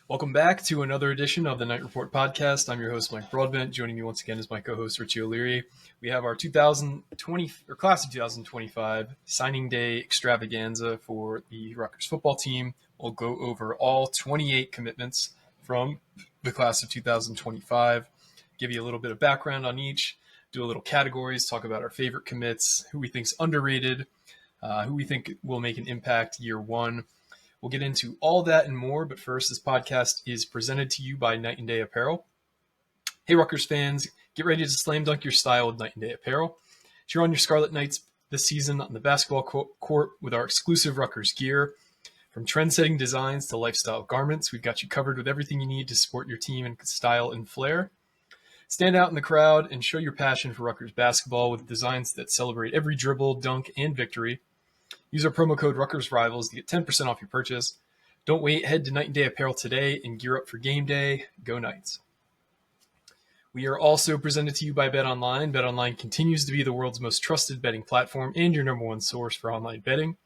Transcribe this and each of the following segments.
Welcome back to another edition of the Knight Report podcast. I'm your host, Mike Broadbent. Joining me once again is my co-host, Richie O'Leary. We have our 2020 or class of 2025 signing day extravaganza for the Rutgers football team. We'll go over all 28 commitments from the class of 2025, give you a little bit of background on each, do a little categories, talk about our favorite commits, who we think's underrated, who we think will make an impact year one. We'll get into all that and more, but first, this podcast is presented to you by Night and Day Apparel. Hey, Rutgers fans, get ready to slam dunk your style with Night and Day Apparel. Cheer on your Scarlet Knights this season on the basketball court with our exclusive Rutgers gear. From trend-setting designs to lifestyle garments, we've got you covered with everything you need to support your team in style and flair. Stand out in the crowd and show your passion for Rutgers basketball with designs that celebrate every dribble, dunk, and victory. Use our promo code RutgersRivals to get 10% off your purchase. Don't wait. Head to Night and Day Apparel today and gear up for game day. Go Knights. We are also presented to you by BetOnline. BetOnline continues to be the world's most trusted betting platform and your number one source for online betting.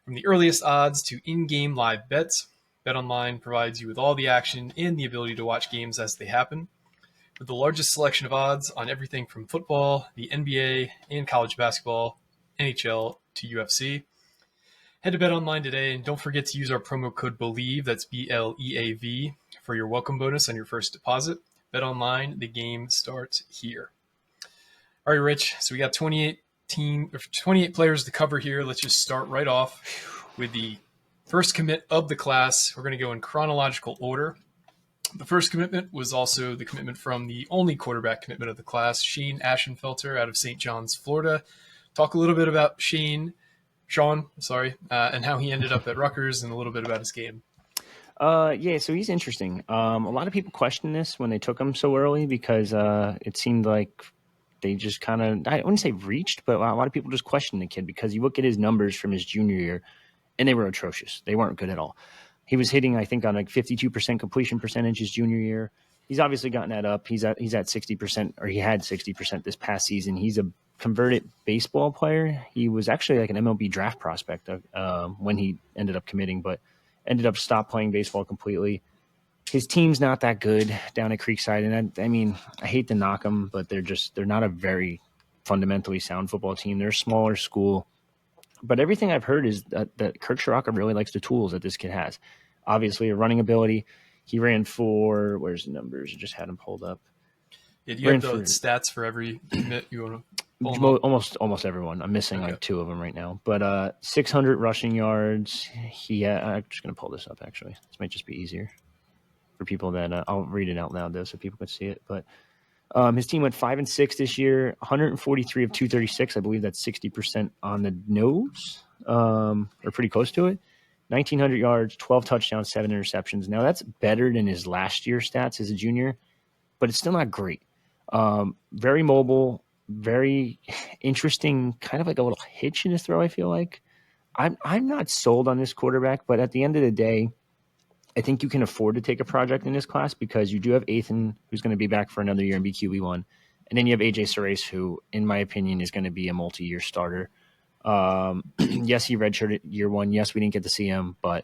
From the earliest odds to in-game live bets, BetOnline provides you with all the action and the ability to watch games as they happen. With the largest selection of odds on everything from football, the NBA, and college basketball, NHL, to UFC. Head to BetOnline today and don't forget to use our promo code BELIEVE, that's BLEAV, for your welcome bonus on your first deposit. BetOnline, the game starts here. All right, Rich, so we got 28 players to cover here. Let's just start right off with the first commit of the class. We're going to go in chronological order. The first commitment was also the commitment from the only quarterback commitment of the class, Sean Ashenfelder out of St. John's, Florida. Talk a little bit about Sean, and how he ended up at Rutgers and a little bit about his game. So he's interesting. A lot of people questioned this when they took him so early because it seemed like they just kind of, I wouldn't say reached, but a lot of people just questioned the kid because you look at his numbers from his junior year and they were atrocious. They weren't good at all. He was hitting, I think, on like 52% completion percentage his junior year. He's obviously gotten that up. He's at 60%, or he had 60% this past season. He's a converted baseball player. He was actually like an MLB draft prospect when he ended up committing, but ended up stopped playing baseball completely. His team's not that good down at Creekside, and I mean, I hate to knock them, but they're not a very fundamentally sound football team. They're a smaller school, but everything I've heard is that Kirk Shiraka really likes the tools that this kid has. Obviously, a running ability. He ran for, where's the numbers? I just had him pulled up. Yeah, do you have the stats for every commit you want to pull them up? Almost everyone. I'm missing like two of them right now. But 600 rushing yards. I'm just going to pull this up, actually. This might just be easier for people that I'll read it out loud, though, so people can see it. But his team went 5-6 this year, 143 of 236. I believe that's 60% on the nose, or pretty close to it. 1,900 yards, 12 touchdowns, 7 interceptions. Now, that's better than his last year's stats as a junior, but it's still not great. Very mobile, very interesting, kind of like a little hitch in his throw, I feel like. I'm not sold on this quarterback, but at the end of the day, I think you can afford to take a project in this class because you do have Ethan, who's going to be back for another year in BQB1, and then you have AJ Sarace, who, in my opinion, is going to be a multi-year starter. Yes, he redshirted year one. Yes, we didn't get to see him, but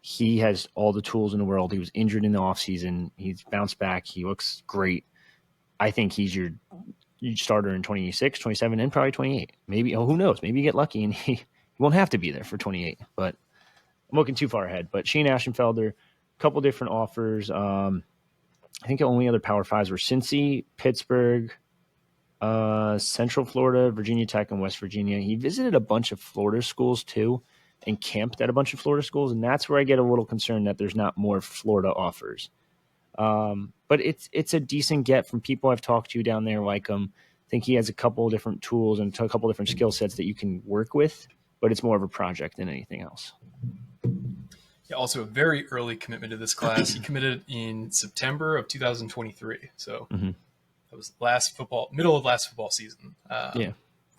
he has all the tools in the world. He was injured in the offseason. He's bounced back. He looks great. I think he's your starter in 26, 27, and probably 28. Maybe, who knows? Maybe you get lucky and he won't have to be there for 28. But I'm looking too far ahead. But Sean Ashenfelder, a couple different offers. I think the only other Power Fives were Cincy, Pittsburgh, Central Florida, Virginia Tech, and West Virginia. He visited a bunch of Florida schools too and camped at a bunch of Florida schools, and that's where I get a little concerned that there's not more Florida offers. But it's a decent get from people I've talked to down there like him. I think he has a couple of different tools and a couple of different skill sets that you can work with, but it's more of a project than anything else. Yeah, also a very early commitment to this class. He committed in September of 2023, so that was middle of last football season. Kind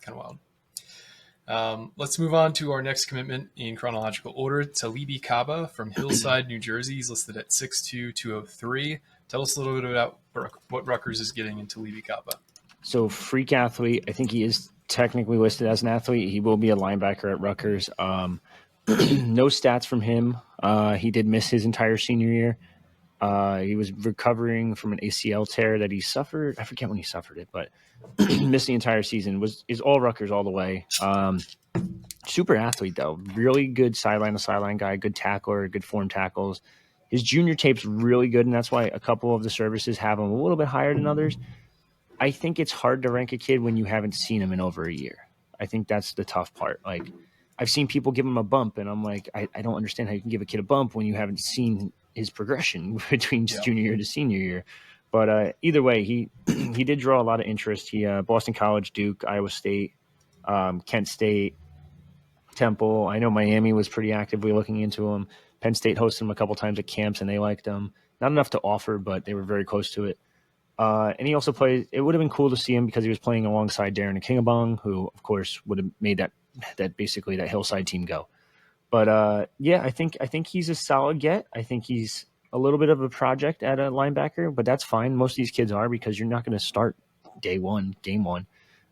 of wild. Let's move on to our next commitment in chronological order. Talibi Kaba from Hillside, New Jersey. He's listed at 6'2", 203. Tell us a little bit about what Rutgers is getting in Talibi Kaba. So freak athlete. I think he is technically listed as an athlete. He will be a linebacker at Rutgers. No stats from him. He did miss his entire senior year. He was recovering from an ACL tear that he suffered. I forget when he suffered it, but missed the entire season. Is all Rutgers all the way. Super athlete though, really good sideline to sideline guy, good tackler, good form tackles. His junior tape's really good, and that's why a couple of the services have him a little bit higher than others. I think it's hard to rank a kid when you haven't seen him in over a year. I think that's the tough part. Like, I've seen people give him a bump, and I'm like, I don't understand how you can give a kid a bump when you haven't seen his progression between junior year to senior year. But either way, he did draw a lot of interest. He Boston College, Duke, Iowa State, Kent State, Temple. I know Miami was pretty actively looking into him. Penn State hosted him a couple times at camps, and they liked him. Not enough to offer, but they were very close to it. And he also played. It would have been cool to see him because he was playing alongside Darren Akingabong, who, of course, would have made that basically that Hillside team go. But yeah, I think he's a solid get. I think he's a little bit of a project at a linebacker, but that's fine. Most of these kids are, because you're not going to start game one.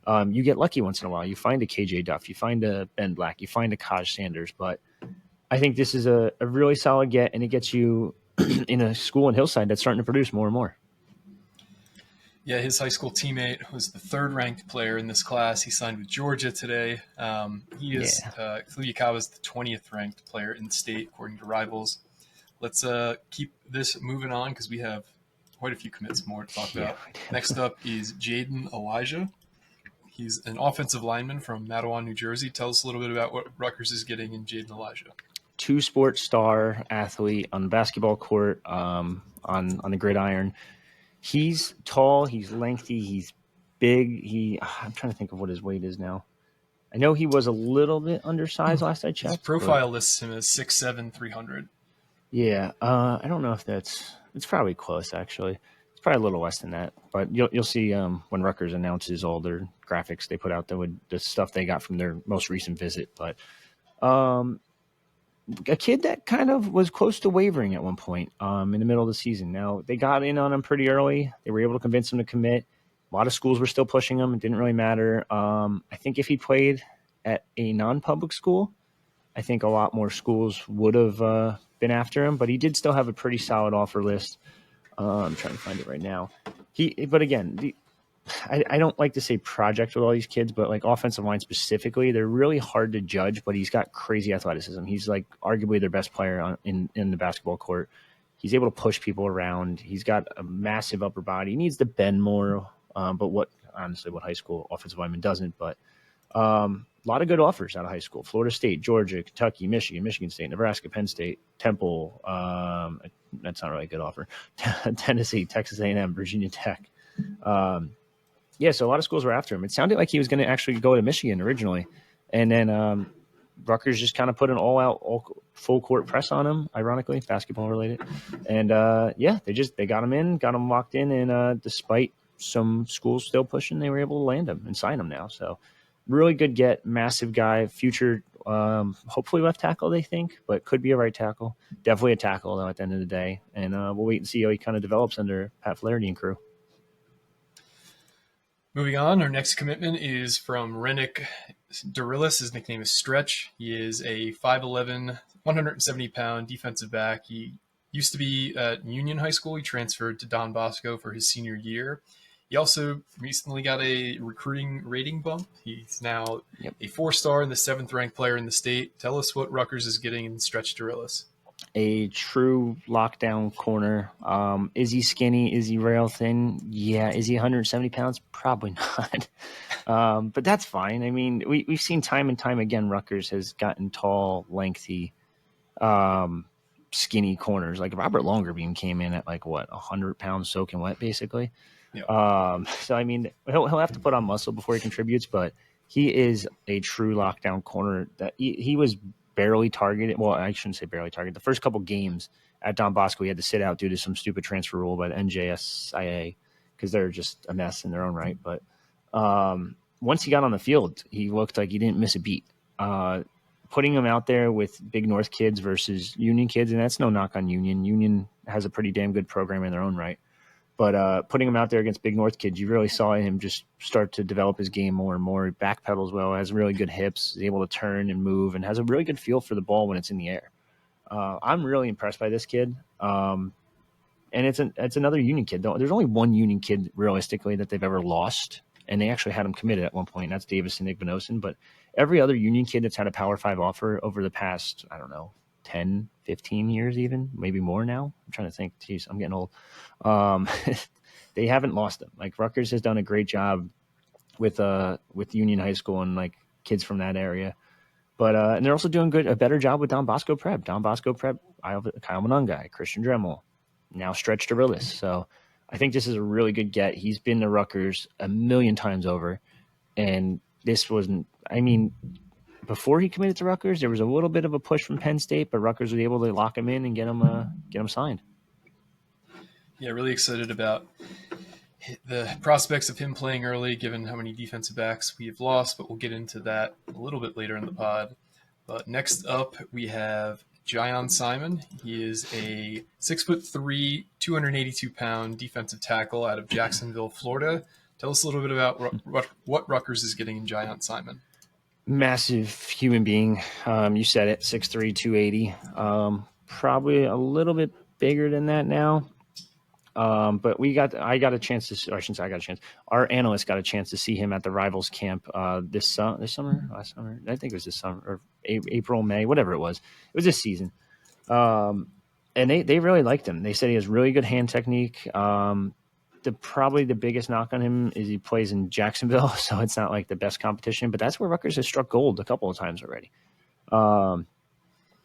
You get lucky once in a while. You find a KJ Duff, you find a Ben Black, you find a Kaj Sanders. But I think this is a really solid get, and it gets you in a school in Hillside that's starting to produce more and more. Yeah, his high school teammate was the third-ranked player in this class. He signed with Georgia today. Talibi Kaba is the 20th-ranked player in the state, according to Rivals. Let's keep this moving on because we have quite a few commits more to talk about. Next up is Jayden Elijah. He's an offensive lineman from Matawan, New Jersey. Tell us a little bit about what Rutgers is getting in Jayden Elijah. Two-sport star athlete on the basketball court, on the gridiron. He's tall, he's lengthy, he's big. I'm trying to think of what his weight is now. I know he was a little bit undersized last I checked. His profile lists him as 6'7", 300. Yeah, I don't know if it's probably close, actually. It's probably a little less than that. But you'll see when Rutgers announces all their graphics they put out, the stuff they got from their most recent visit. But a kid that kind of was close to wavering at one point in the middle of the season. Now, they got in on him pretty early. They were able to convince him to commit. A lot of schools were still pushing him. It didn't really matter. I think if he played at a non-public school, I think a lot more schools would have been after him. But he did still have a pretty solid offer list. I'm trying to find it right now. But again, I don't like to say project with all these kids, but like offensive line specifically, they're really hard to judge, but he's got crazy athleticism. He's like arguably their best player in the basketball court. He's able to push people around. He's got a massive upper body. He needs to bend more, but what high school offensive lineman doesn't. But a lot of good offers out of high school. Florida State, Georgia, Kentucky, Michigan State, Nebraska, Penn State, Temple. That's not really a good offer. Tennessee, Texas A&M, Virginia Tech. Yeah, so a lot of schools were after him. It sounded like he was going to actually go to Michigan originally. And then Rutgers just kind of put an all-out, full-court press on him, ironically, basketball-related. And, they got him in, got him locked in, and despite some schools still pushing, they were able to land him and sign him now. So really good get, massive guy, future, hopefully left tackle, they think, but could be a right tackle. Definitely a tackle, though, at the end of the day. And we'll wait and see how he kind of develops under Pat Flaherty and crew. Moving on, our next commitment is from Renick Dorilas. His nickname is Stretch. He is a 5'11", 170-pound defensive back. He used to be at Union High School. He transferred to Don Bosco for his senior year. He also recently got a recruiting rating bump. He's now a 4-star and the 7th-ranked player in the state. Tell us what Rutgers is getting in Stretch Dorilas. A true lockdown corner. Is he skinny? Is he rail thin? Yeah. Is he 170 pounds? Probably not. But that's fine. I mean, we've seen time and time again, Rutgers has gotten tall, lengthy, skinny corners. Like Robert Longerbeam came in at 100 pounds soaking wet, basically. Yep. So, I mean, he'll have to put on muscle before he contributes, but he is a true lockdown corner. That he was barely targeted. Well, I shouldn't say barely targeted. The first couple games at Don Bosco, he had to sit out due to some stupid transfer rule by the NJSIA because they're just a mess in their own right. But once he got on the field, he looked like he didn't miss a beat. Putting him out there with Big North kids versus Union kids, and that's no knock on Union. Union has a pretty damn good program in their own right. But putting him out there against Big North kids, you really saw him just start to develop his game more and more. He backpedals well, has really good hips, is able to turn and move, and has a really good feel for the ball when it's in the air. I'm really impressed by this kid. And it's another Union kid. There's only one Union kid realistically that they've ever lost, and they actually had him committed at one point. And that's Davis and Nick Vanosen. But every other Union kid that's had a Power 5 offer over the past, I don't know, 10, 15 years even, maybe more now. I'm trying to think. Jeez, I'm getting old. They haven't lost them. Like Rutgers has done a great job with Union High School and like kids from that area. But and they're also doing a better job with Don Bosco Prep. Don Bosco Prep, Kyle Monungai, Christian Dremel, now Stretch Dorilas. So I think this is a really good get. He's been to Rutgers a million times over. And this wasn't, I mean, before he committed to Rutgers, there was a little bit of a push from Penn State, but Rutgers was able to lock him in and get him signed. Yeah, really excited about the prospects of him playing early, given how many defensive backs we have lost, but we'll get into that a little bit later in the pod. But next up, we have Jyon Simon. He is a 6'3", 282-pound defensive tackle out of Jacksonville, Florida. Tell us a little bit about what Rutgers is getting in Jyon Simon. Massive human being. You said it, 6'3", 280. Probably a little bit bigger than that now. But I got a chance to, or I shouldn't say I got a chance. Our analyst got a chance to see him at the Rivals camp last summer. I think it was this summer or April, May, whatever it was. It was this season. And they really liked him. They said he has really good hand technique. Probably the biggest knock on him is he plays in Jacksonville, so it's not like the best competition. But that's where Rutgers has struck gold a couple of times already.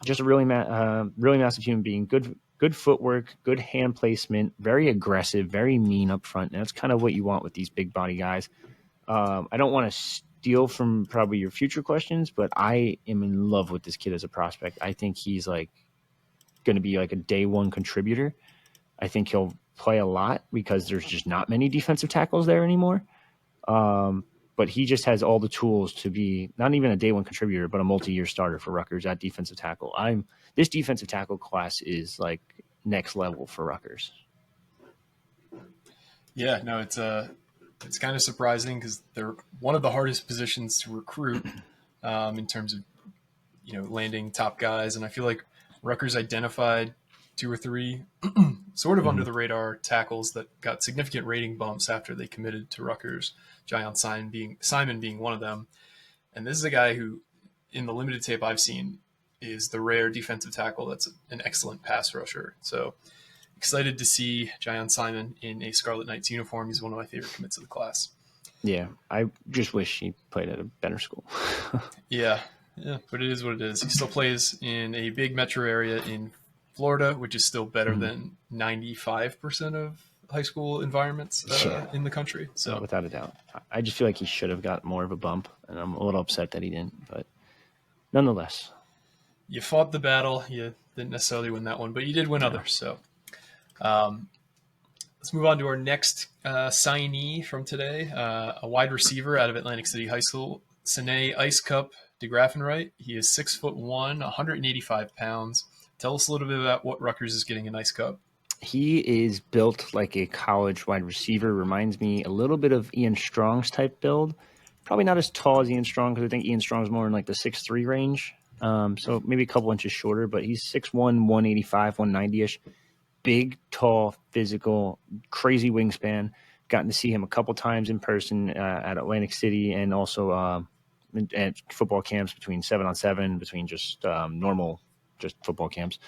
Just a really massive human being. Good footwork, good hand placement, very aggressive, very mean up front. And that's kind of what you want with these big body guys. I don't want to steal from probably your future questions, but I am in love with this kid as a prospect. I think he's like going to be like a day one contributor. I think he'll play a lot because there's just not many defensive tackles there anymore. But he just has all the tools to be not even a day one contributor, but a multi-year starter for Rutgers at defensive tackle. This defensive tackle class is like next level for Rutgers. Yeah, no, it's kind of surprising because they're one of the hardest positions to recruit in terms of landing top guys, and I feel like Rutgers identified 2 or 3 sort of under the radar tackles that got significant rating bumps after they committed to Rutgers. Jyon Simon being one of them, and this is a guy who, in the limited tape I've seen, is the rare defensive tackle that's an excellent pass rusher. So excited to see Jyon Simon in a Scarlet Knights uniform. He's one of my favorite commits of the class. Yeah, I just wish he played at a better school. Yeah, but it is what it is. He still plays in a big metro area in Florida, which is still better than 95% of high school environments in the country. So without a doubt. I just feel like he should have got more of a bump, and I'm a little upset that he didn't. But nonetheless. You fought the battle. You didn't necessarily win that one, but you did win others. So let's move on to our next signee from today, a wide receiver out of Atlantic City High School, Sah'nye Ice Cup Degraffenreidt. He is 6'1", 185 pounds. Tell us a little bit about what Rutgers is getting in Ice Cup. He is built like a college wide receiver. Reminds me a little bit of Ian Strong's type build. Probably not as tall as Ian Strong because I think Ian Strong's more in like the 6'3" range. So maybe a couple inches shorter, but he's 6'1", 185, 190-ish. Big, tall, physical, crazy wingspan. Gotten to see him a couple times in person at Atlantic City and also at football camps between 7-on-7, between just normal just football camps.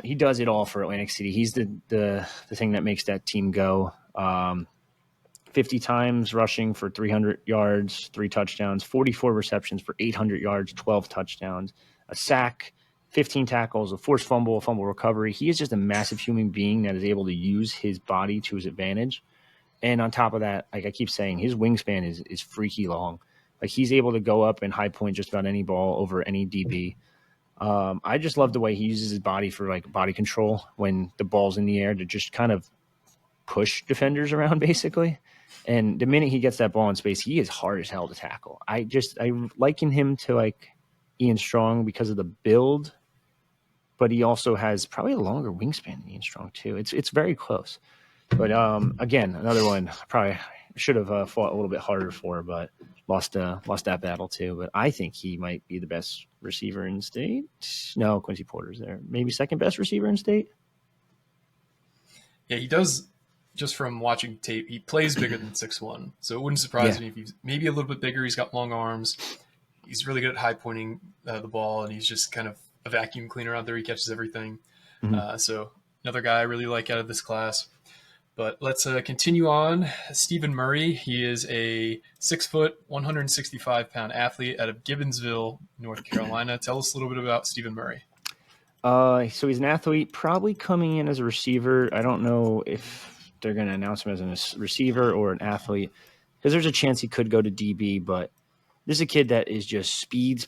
He does it all for Atlantic City. He's the thing that makes that team go. 50 times rushing for 300 yards, 3 touchdowns, 44 receptions for 800 yards, 12 touchdowns, a sack, 15 tackles, a forced fumble, a fumble recovery. He is just a massive human being that is able to use his body to his advantage. And on top of that, like I keep saying, his wingspan is freaky long. Like he's able to go up and high point just about any ball over any DB. I just love the way he uses his body for like body control when the ball's in the air to just kind of push defenders around basically. And the minute he gets that ball in space, he is hard as hell to tackle. I liken him to like Ian Strong because of the build, but he also has probably a longer wingspan than Ian Strong too. It's very close. But again, another one probably should have fought a little bit harder for, but lost that battle too. But I think he might be the best receiver in state. No, Quincy Porter's there. Maybe second best receiver in state. Yeah, he does. Just from watching tape, he plays bigger than 6'1", so it wouldn't surprise me if he's maybe a little bit bigger. He's got long arms. He's really good at high pointing the ball, and he's just kind of a vacuum cleaner out there. He catches everything. So another guy I really like out of this class. But let's continue on. Stephen Murray. He is a 6 foot, 165-pound athlete out of Gibbonsville, North Carolina. Tell us a little bit about Stephen Murray. So he's an athlete, probably coming in as a receiver. I don't know if they're going to announce him as a receiver or an athlete, because there's a chance he could go to DB, but this is a kid that is just speed.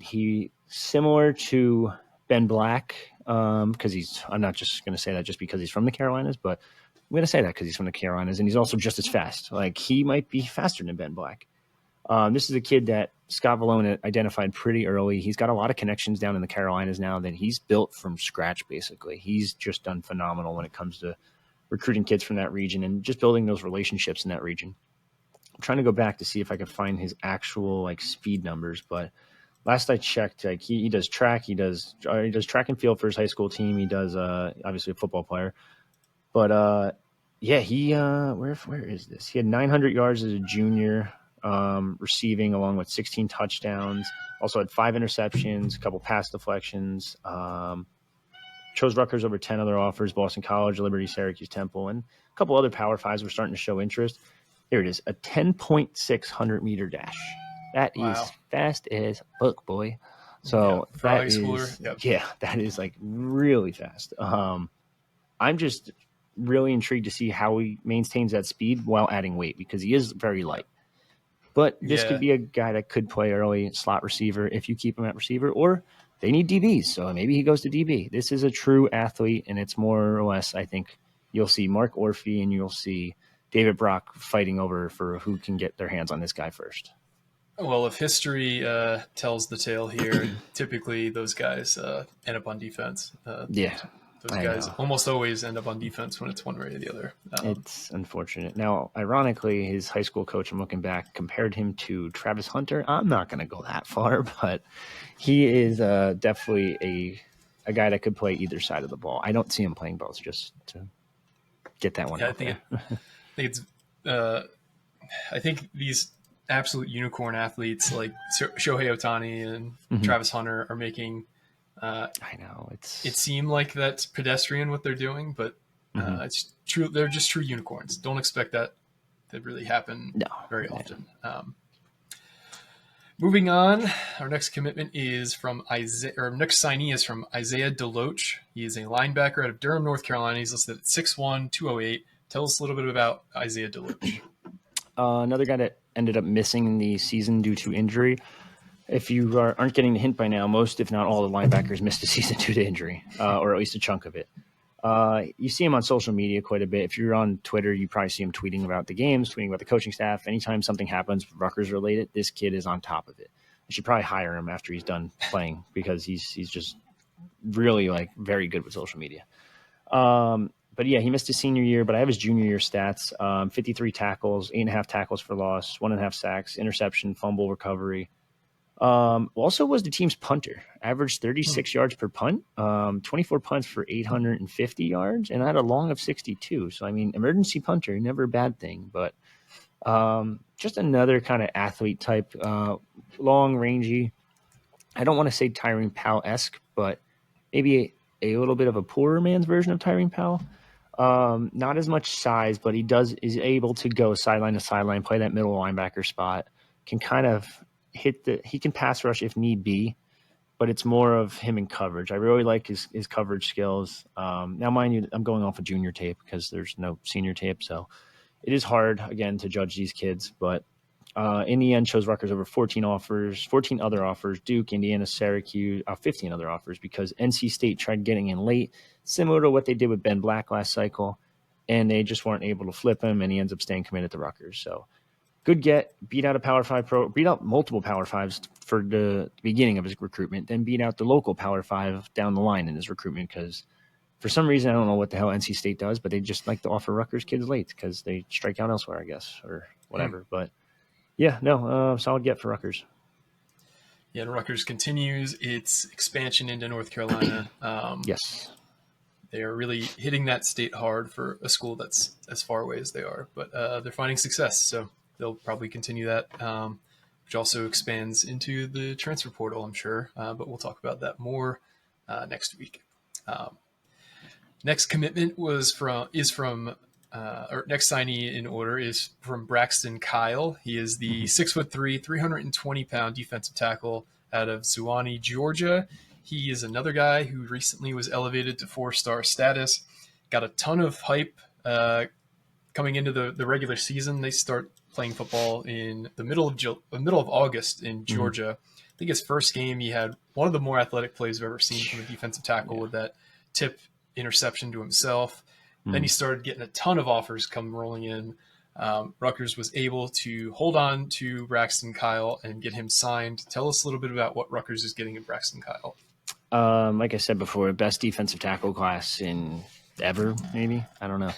He similar to Ben Black, because I'm not just going to say that just because he's from the Carolinas, but I'm going to say that because he's from the Carolinas, and he's also just as fast. Like, he might be faster than Ben Black. This is a kid that Scott Vallone identified pretty early. He's got a lot of connections down in the Carolinas now that he's built from scratch, basically. He's just done phenomenal when it comes to recruiting kids from that region and just building those relationships in that region. I'm trying to go back to see if I could find his actual speed numbers, but last I checked, he does track, he does track and field for his high school team. He does obviously a football player, but where is this? He had 900 yards as a junior, receiving, along with 16 touchdowns. Also had 5 interceptions, a couple pass deflections. Chose Rutgers over 10 other offers: Boston College, Liberty, Syracuse, Temple, and a couple other Power Fives were starting to show interest. Here it is, a 10.6 100-meter dash. That is fast as fuck, boy. So that is really fast. I'm just really intrigued to see how he maintains that speed while adding weight, because he is very light. But this could be a guy that could play early slot receiver if you keep him at receiver, or they need DBs, so maybe he goes to DB. This is a true athlete, and it's more or less, I think, you'll see Mark Orphy and you'll see David Brock fighting over for who can get their hands on this guy first. Well, if history tells the tale here, typically those guys end up on defense. Those guys almost always end up on defense when it's one way or the other. It's unfortunate. Now, ironically, his high school coach, I'm looking back, compared him to Travis Hunter. I'm not going to go that far, but he is definitely a guy that could play either side of the ball. I don't see him playing both, just to get that one out there. I think these absolute unicorn athletes like Shohei Ohtani and Travis Hunter are making I know it seemed like that's pedestrian what they're doing, but it's true. They're just true unicorns. Don't expect that to really happen very often. Moving on, our next commitment is from next signee is from Isaiah Deloatch. He is a linebacker out of Durham, North Carolina. He's listed at 6'1", 208. Tell us a little bit about Isaiah Deloatch. Another guy that ended up missing the season due to injury. If you aren't getting the hint by now, most, if not all, the linebackers missed the season due to injury, or at least a chunk of it. You see him on social media quite a bit. If you're on Twitter, you probably see him tweeting about the games, tweeting about the coaching staff. Anytime something happens Rutgers related, this kid is on top of it. I should probably hire him after he's done playing, because he's just really very good with social media. But yeah, he missed his senior year, but I have his junior year stats. 53 tackles, 8.5 tackles for loss, 1.5 sacks, interception, fumble recovery. Also was the team's punter, averaged 36 yards per punt, 24 punts for 850 yards, and had a long of 62. So, emergency punter, never a bad thing, but just another kind of athlete type, long, rangy. I don't want to say Tyrone Powell-esque, but maybe a little bit of a poorer man's version of Tyrone Powell. Not as much size, but is able to go sideline to sideline, play that middle linebacker spot, can kind of he can pass rush if need be, but it's more of him in coverage. I really like his coverage skills. Now, mind you, I'm going off of junior tape because there's no senior tape, so it is hard, again, to judge these kids, but in the end, chose Rutgers over 14 other offers, Duke, Indiana, Syracuse, 15 other offers, because NC State tried getting in late, similar to what they did with Ben Black last cycle, and they just weren't able to flip him, and he ends up staying committed to Rutgers. So good get, beat out multiple Power Fives for the beginning of his recruitment, then beat out the local Power Five down the line in his recruitment, because for some reason, I don't know what the hell NC State does, but they just like to offer Rutgers kids late because they strike out elsewhere, I guess, or whatever. But solid get for Rutgers. Yeah, and Rutgers continues its expansion into North Carolina. Yes. They are really hitting that state hard for a school that's as far away as they are, but they're finding success. So they'll probably continue that, which also expands into the transfer portal, I'm sure. But we'll talk about that more next week. Next commitment next signee in order is from Braxton Kyle. He is the 6'3", 320-pound defensive tackle out of Suwanee, Georgia. He is another guy who recently was elevated to 4-star status. Got a ton of hype coming into the regular season. They start playing football in the middle of August in Georgia. I think his first game, he had one of the more athletic plays I've ever seen from a defensive tackle with that tip interception to himself. Then he started getting a ton of offers come rolling in. Rutgers was able to hold on to Braxton Kyle and get him signed. Tell us a little bit about what Rutgers is getting in Braxton Kyle. Like I said before, best defensive tackle class in ever, maybe. I don't know.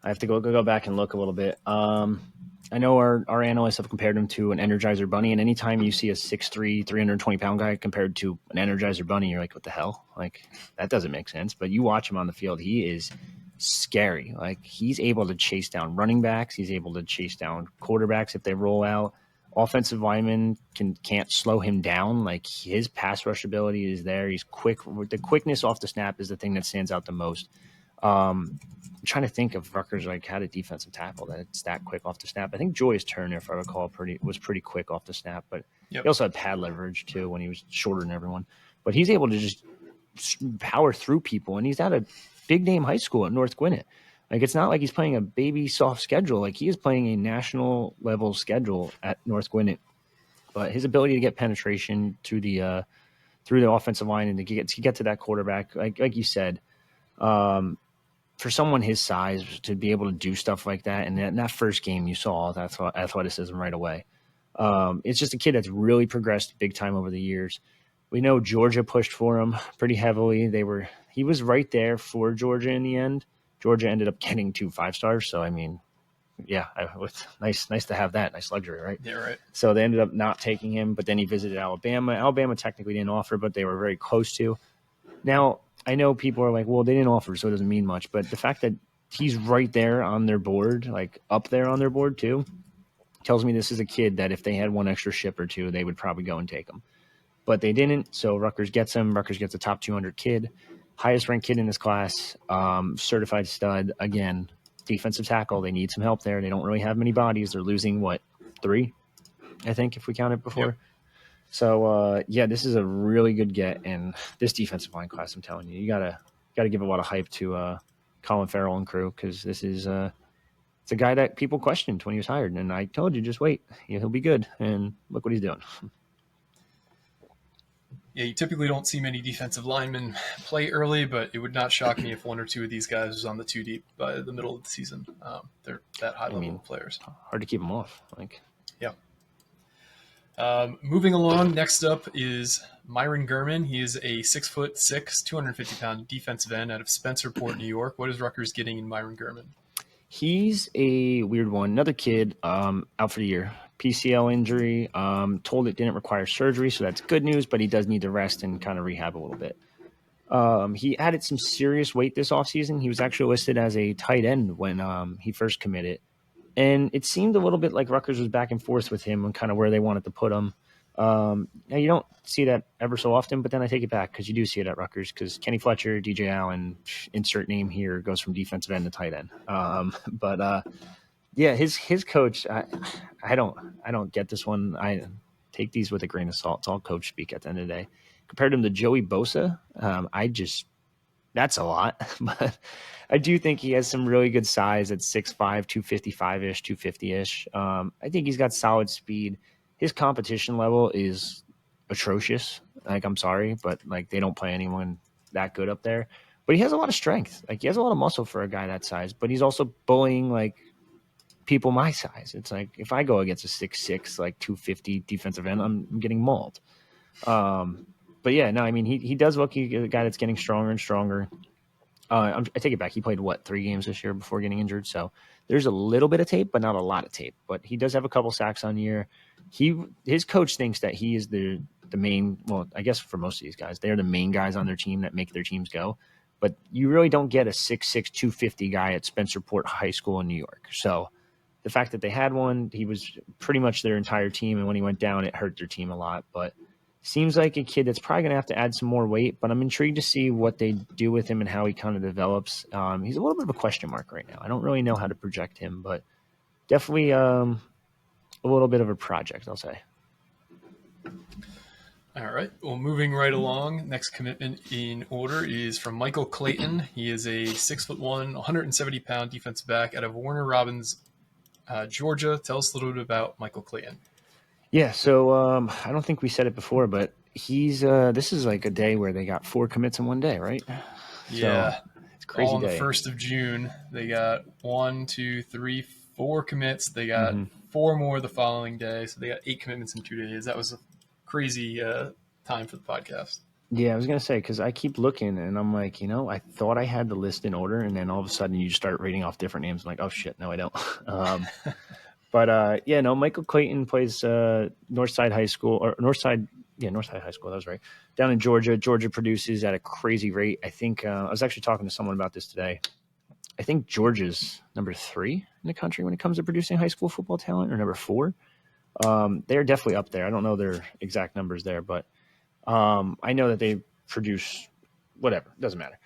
I have to go back and look a little bit. I know our analysts have compared him to an Energizer Bunny, and anytime you see a 6'3", 320-pound guy compared to an Energizer Bunny, you're like, what the hell? Like, that doesn't make sense. But you watch him on the field, he is scary. Like, he's able to chase down running backs. He's able to chase down quarterbacks if they roll out. Offensive linemen can't slow him down. Like, his pass rush ability is there. He's quick. The quickness off the snap is the thing that stands out the most. I'm trying to think of Rutgers like had a defensive tackle that's that quick off the snap. I think Joyce Turner, if I recall, was pretty quick off the snap, but he also had pad leverage too when he was shorter than everyone. But he's able to just power through people, and he's at a big name high school at North Gwinnett. Like, it's not like he's playing a baby soft schedule. Like, he is playing a national level schedule at North Gwinnett. But his ability to get penetration through the offensive line and to get to that quarterback, like you said, for someone his size to be able to do stuff like that, and in that first game you saw that athleticism right away. It's just a kid that's really progressed big time over the years. We know Georgia pushed for him pretty heavily. He was right there for Georgia in the end. Georgia ended up getting 2 5-stars. So, I mean, yeah, nice to have that. Nice luxury, right? Yeah, right. So they ended up not taking him, but then he visited Alabama. Alabama technically didn't offer, but they were very close to. Now, I know people are like, well, they didn't offer, so it doesn't mean much. But the fact that he's right there on their board, like up there on their board too, tells me this is a kid that if they had one extra ship or two, they would probably go and take him. But they didn't, so Rutgers gets him. Rutgers gets a top 200 kid. Highest ranked kid in this class, certified stud. Again, defensive tackle. They need some help there. They don't really have many bodies. They're losing, 3, I think, if we count it before. Yep. So, this is a really good get. And this defensive line class, I'm telling you, you gotta give a lot of hype to Colin Farrell and crew, because this is it's a guy that people questioned when he was hired. And I told you, just wait. He'll be good. And look what he's doing. Yeah, you typically don't see many defensive linemen play early, but it would not shock me if one or two of these guys was on the 2 deep by the middle of the season. They're that high level of players. Hard to keep them off. Yeah. Moving along, next up is Miron Gurman. He is a 6'6", 250-pound defensive end out of Spencerport, New York. What is Rutgers getting in Miron Gurman? He's a weird one. Another kid out for the year. PCL injury. Told it didn't require surgery, so that's good news, but he does need to rest and kind of rehab a little bit. He added some serious weight this offseason. He was actually listed as a tight end when he first committed. And it seemed a little bit like Rutgers was back and forth with him on kind of where they wanted to put him. Now, you don't see that ever so often, but then I take it back because you do see it at Rutgers, because Kenny Fletcher, DJ Allen, insert name here, goes from defensive end to tight end. His coach, I don't get this one. I take these with a grain of salt. It's all coach speak at the end of the day. Compared him to Joey Bosa, that's a lot. But I do think he has some really good size at 6'5", 255-ish, 250-ish. I think he's got solid speed. His competition level is atrocious. I'm sorry, but they don't play anyone that good up there. But he has a lot of strength. He has a lot of muscle for a guy that size. But he's also bullying people my size. It's if I go against a 6'6", 250 defensive end, I'm getting mauled. But yeah, no, I mean, he does look like a guy that's getting stronger and stronger. I take it back. He played 3 games this year before getting injured. So there's a little bit of tape, but not a lot of tape. But he does have a couple sacks on year. His coach thinks that he is the main. Well, I guess for most of these guys, they're the main guys on their team that make their teams go. but you really don't get a 6'6", 250 guy at Spencerport High School in New York. So the fact that they had one, he was pretty much their entire team, and when he went down, it hurt their team a lot. But seems like a kid that's probably going to have to add some more weight, but I'm intrigued to see what they do with him and how he kind of develops. He's a little bit of a question mark right now. I don't really know how to project him, but definitely a little bit of a project, I'll say. All right. Well, moving right along, next commitment in order is from Michael Clayton. He is a 6'1", 170-pound defensive back out of Warner Robins, Georgia. Tell us a little bit about Michael Clayton. Yeah, so I don't think we said it before, but he's this is like a day where they got 4 commits in one day, right? Yeah, so, it's a crazy all on day. The 1st of June. They got 4 commits. They got 4 more the following day, so they got 8 commitments in 2 days. That was a crazy time for the podcast. Yeah, I was gonna say, because I keep looking and I'm like, I thought I had the list in order, and then all of a sudden you just start reading off different names. I'm like, oh shit, no, I don't. But Michael Clayton plays Northside High School High School. That was right. Down in Georgia. Georgia produces at a crazy rate. I think I was actually talking to someone about this today. I think Georgia's number 3 in the country when it comes to producing high school football talent, or number 4. They're definitely up there. I don't know their exact numbers there, but I know that they produce whatever. It doesn't matter.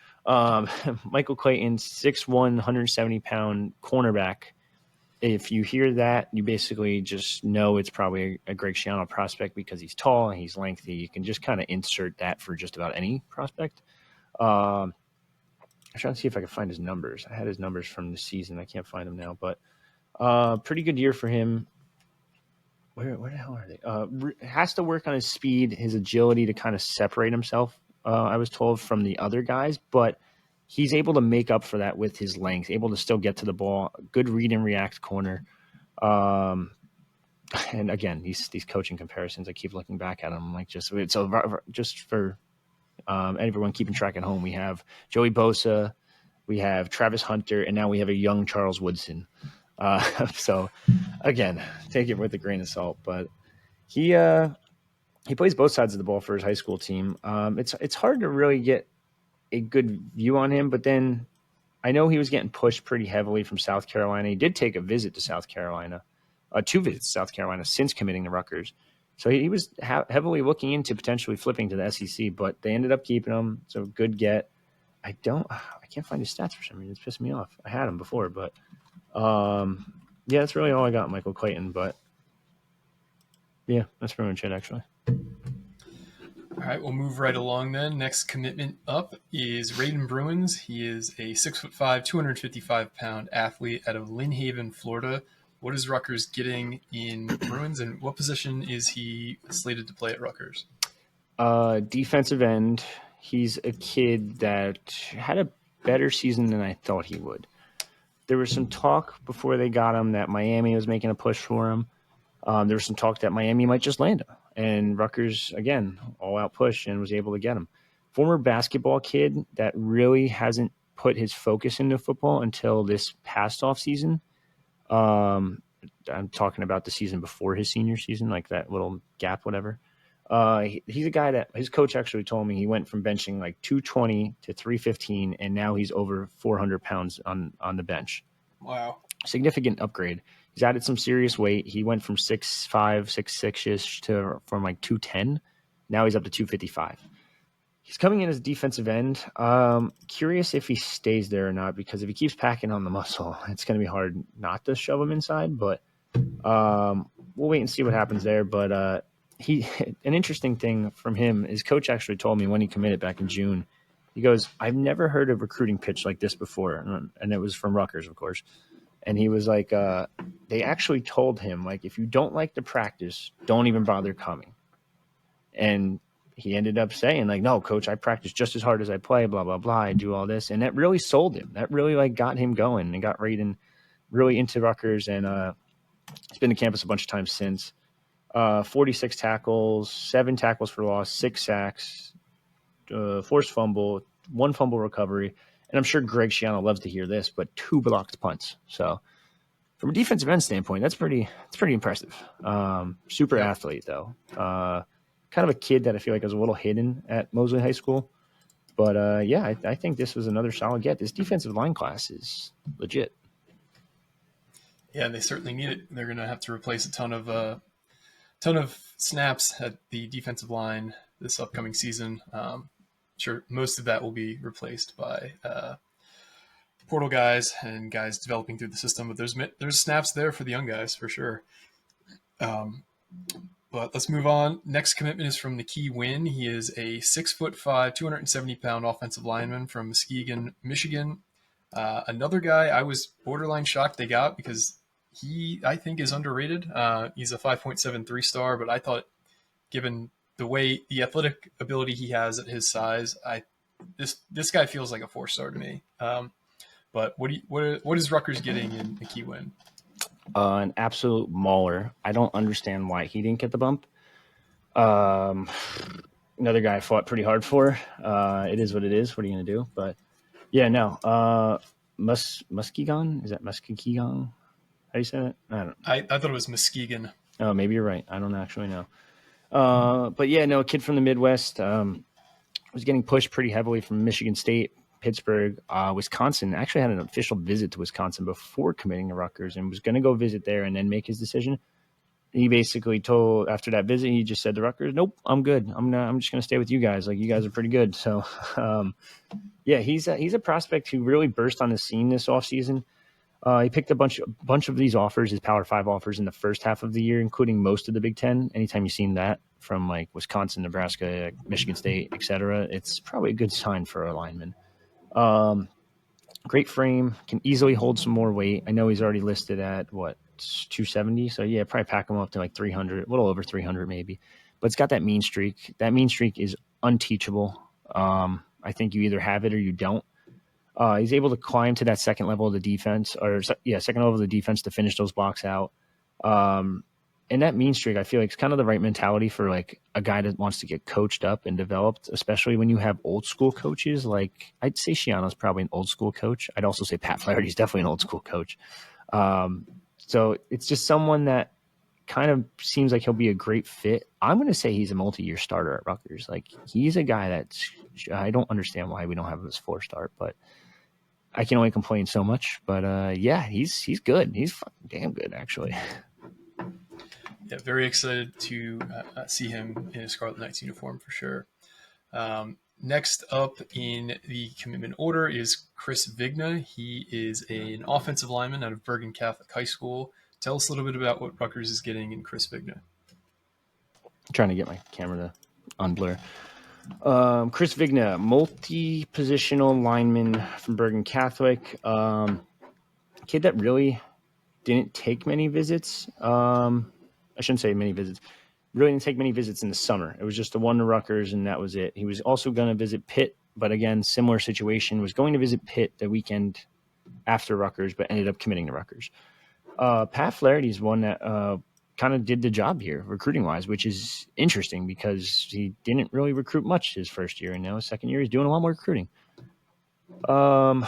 Michael Clayton, 6'1", 170-pound cornerback. If you hear that, you basically just know it's probably a Greg Schiano prospect because he's tall and he's lengthy. You can just kind of insert that for just about any prospect. I'm trying to see if I can find his numbers. I had his numbers from the season. I can't find them now, but pretty good year for him. Where the hell are they? Has to work on his speed, his agility to kind of separate himself, I was told, from the other guys, but he's able to make up for that with his length, able to still get to the ball, good read and react corner. And again, these coaching comparisons, I keep looking back at them. I'm like, just for everyone keeping track at home, we have Joey Bosa, we have Travis Hunter, and now we have a young Charles Woodson. So again, take it with a grain of salt, but he plays both sides of the ball for his high school team. It's hard to really get a good view on him, but then I know he was getting pushed pretty heavily from South Carolina. He did take a visit to South Carolina, 2 visits to South Carolina since committing to Rutgers. So he was heavily looking into potentially flipping to the SEC, but they ended up keeping him. So good get. I can't find his stats for some reason. It's pissed me off. I had him before, but yeah, that's really all I got, Michael Clayton. But yeah, that's pretty much it, actually. All right, we'll move right along then. Next commitment up is Raedyn Bruens. He is a 6'5", 255-pound athlete out of Lynn Haven, Florida. What is Rutgers getting in Bruins, and what position is he slated to play at Rutgers? Defensive end. He's a kid that had a better season than I thought he would. There was some talk before they got him that Miami was making a push for him. There was some talk that Miami might just land him. And Rutgers, again, all-out push and was able to get him. Former basketball kid that really hasn't put his focus into football until this past offseason. I'm talking about the season before his senior season, like that little gap, whatever. He's a guy that his coach actually told me he went from benching like 220 to 315, and now he's over 400 pounds on the bench. Wow. Significant upgrade. He's added some serious weight. He went from 6'5", 6'6"-ish to from like 210. Now he's up to 255. He's coming in as defensive end. Curious if he stays there or not, because if he keeps packing on the muscle, it's going to be hard not to shove him inside. But we'll wait and see what happens there. But an interesting thing from him, his coach actually told me when he committed back in June, he goes, I've never heard a recruiting pitch like this before. And it was from Rutgers, of course. And he was like, they actually told him, like, if you don't like the practice, don't even bother coming. And he ended up saying, like, no, coach, I practice just as hard as I play, blah, blah, blah. I do all this. And that really sold him. That really, like, got him going and got Raedyn really into Rutgers. And he's been to campus a bunch of times since. 46 tackles, 7 tackles for loss, 6 sacks, forced fumble, 1 fumble recovery. And I'm sure Greg Schiano loves to hear this, but 2 blocked punts. So from a defensive end standpoint, that's pretty impressive. Super athlete, though. Kind of a kid that I feel like was a little hidden at Mosley High School. But yeah, I think this was another solid get. This defensive line class is legit. Yeah, they certainly need it. They're going to have to replace a ton of snaps at the defensive line this upcoming season. Sure, most of that will be replaced by portal guys and guys developing through the system, but there's snaps there for the young guys for sure. But let's move on. Next commitment is from N-Kye Wynn. He is a 6'5", 270-pound offensive lineman from Muskegon, Michigan. Another guy I was borderline shocked they got because he, I think, is underrated. He's a 5.73 star, but I thought, given the athletic ability he has at his size, this guy feels like a 4-star to me. But what is Rutgers getting in N-Kye Wynn? An absolute mauler. I don't understand why he didn't get the bump. Another guy I fought pretty hard for. It is what it is. What are you going to do? But yeah, no. Muskegon? Is that Muskegon? How do you say that? I don't know. I thought it was Muskegon. Oh, maybe you're right. I don't actually know. But yeah, no, a kid from the Midwest was getting pushed pretty heavily from Michigan State, Pittsburgh, Wisconsin. Actually had an official visit to Wisconsin before committing to Rutgers and was going to go visit there and then make his decision. He basically told, after that visit, he just said to Rutgers, "Nope, I'm good. I'm just going to stay with you guys. Like, you guys are pretty good." So, yeah, he's a prospect who really burst on the scene this offseason. He picked a bunch of these offers, his Power 5 offers, in the first half of the year, including most of the Big Ten. Anytime you've seen that from like Wisconsin, Nebraska, Michigan State, etc., it's probably a good sign for a lineman. Great frame, can easily hold some more weight. I know he's already listed at 270, so yeah, probably pack him up to like 300, a little over 300 maybe. But it's got that mean streak. That mean streak is unteachable. I think you either have it or you don't. He's able to climb to that second level of the defense, second level of the defense to finish those blocks out. And that mean streak, I feel like, is kind of the right mentality for like a guy that wants to get coached up and developed, especially when you have old school coaches. Like, I'd say Schiano's probably an old school coach. I'd also say Pat Flaherty's definitely an old school coach. So it's just someone that kind of seems like he'll be a great fit. I'm going to say he's a multi-year starter at Rutgers. Like, he's a guy that's, I don't understand why we don't have him as 4-star, but I can only complain so much. But yeah, he's good. He's fucking damn good, actually. Yeah, very excited to see him in a Scarlet Knights uniform for sure. Next up in the commitment order is Chris Vigna. He is an offensive lineman out of Bergen Catholic High School. Tell us a little bit about what Rutgers is getting in Chris Vigna. I'm trying to get my camera to unblur. Chris Vigna, multi-positional lineman from Bergen Catholic. Kid that really didn't take many visits. I shouldn't say many visits. Really didn't take many visits in the summer. It was just the one to Rutgers, and that was it. He was also going to visit Pitt, but again, similar situation. Was going to visit Pitt the weekend after Rutgers, but ended up committing to Rutgers. Pat Flaherty is one that kind of did the job here, recruiting-wise, which is interesting because he didn't really recruit much his first year, and now his second year he's doing a lot more recruiting. Can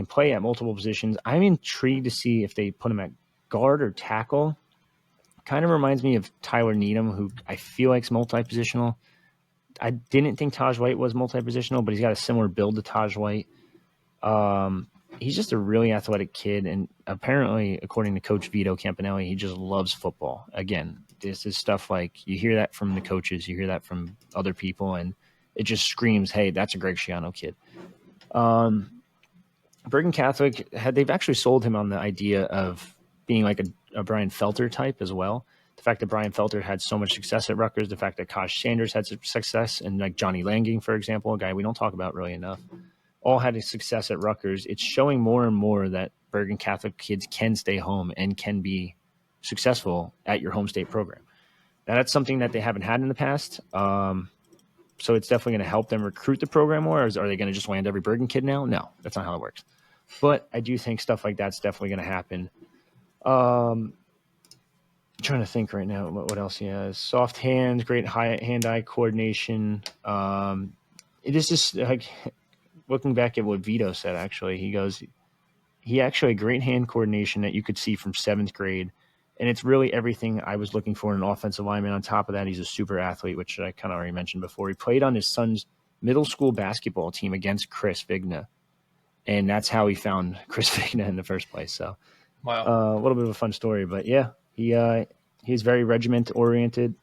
play at multiple positions. I'm intrigued to see if they put him at guard or tackle. Kind of reminds me of Tyler Needham, who I feel like is multi-positional. I didn't think Taj White was multi-positional, but he's got a similar build to Taj White. He's just a really athletic kid, and apparently, according to Coach Vito Campanelli, he just loves football. Again, this is stuff like you hear that from the coaches, you hear that from other people, and it just screams, hey, that's a Greg Schiano kid. Bergen Catholic, they've actually sold him on the idea of being like a Brian Felter type as well. The fact that Brian Felter had so much success at Rutgers, the fact that Kaj Sanders had success, and like Johnny Langing, for example, a guy we don't talk about really enough, all had a success at Rutgers. It's showing more and more that Bergen Catholic kids can stay home and can be successful at your home state program. Now, that's something that they haven't had in the past. So it's definitely going to help them recruit the program more. Or are they going to just land every Bergen kid now? No, that's not how it works. But I do think stuff like that's definitely going to happen. I'm trying to think right now what else he has. Soft hands, great hand-eye coordination. It is just like looking back at what Vito said, actually. He goes, he actually had great hand coordination that you could see from 7th grade. And it's really everything I was looking for in an offensive lineman. On top of that, he's a super athlete, which I kind of already mentioned before. He played on his son's middle school basketball team against Chris Vigna. And that's how he found Chris Vigna in the first place. So Wow. a little bit of a fun story. But, yeah, he's very regiment-oriented.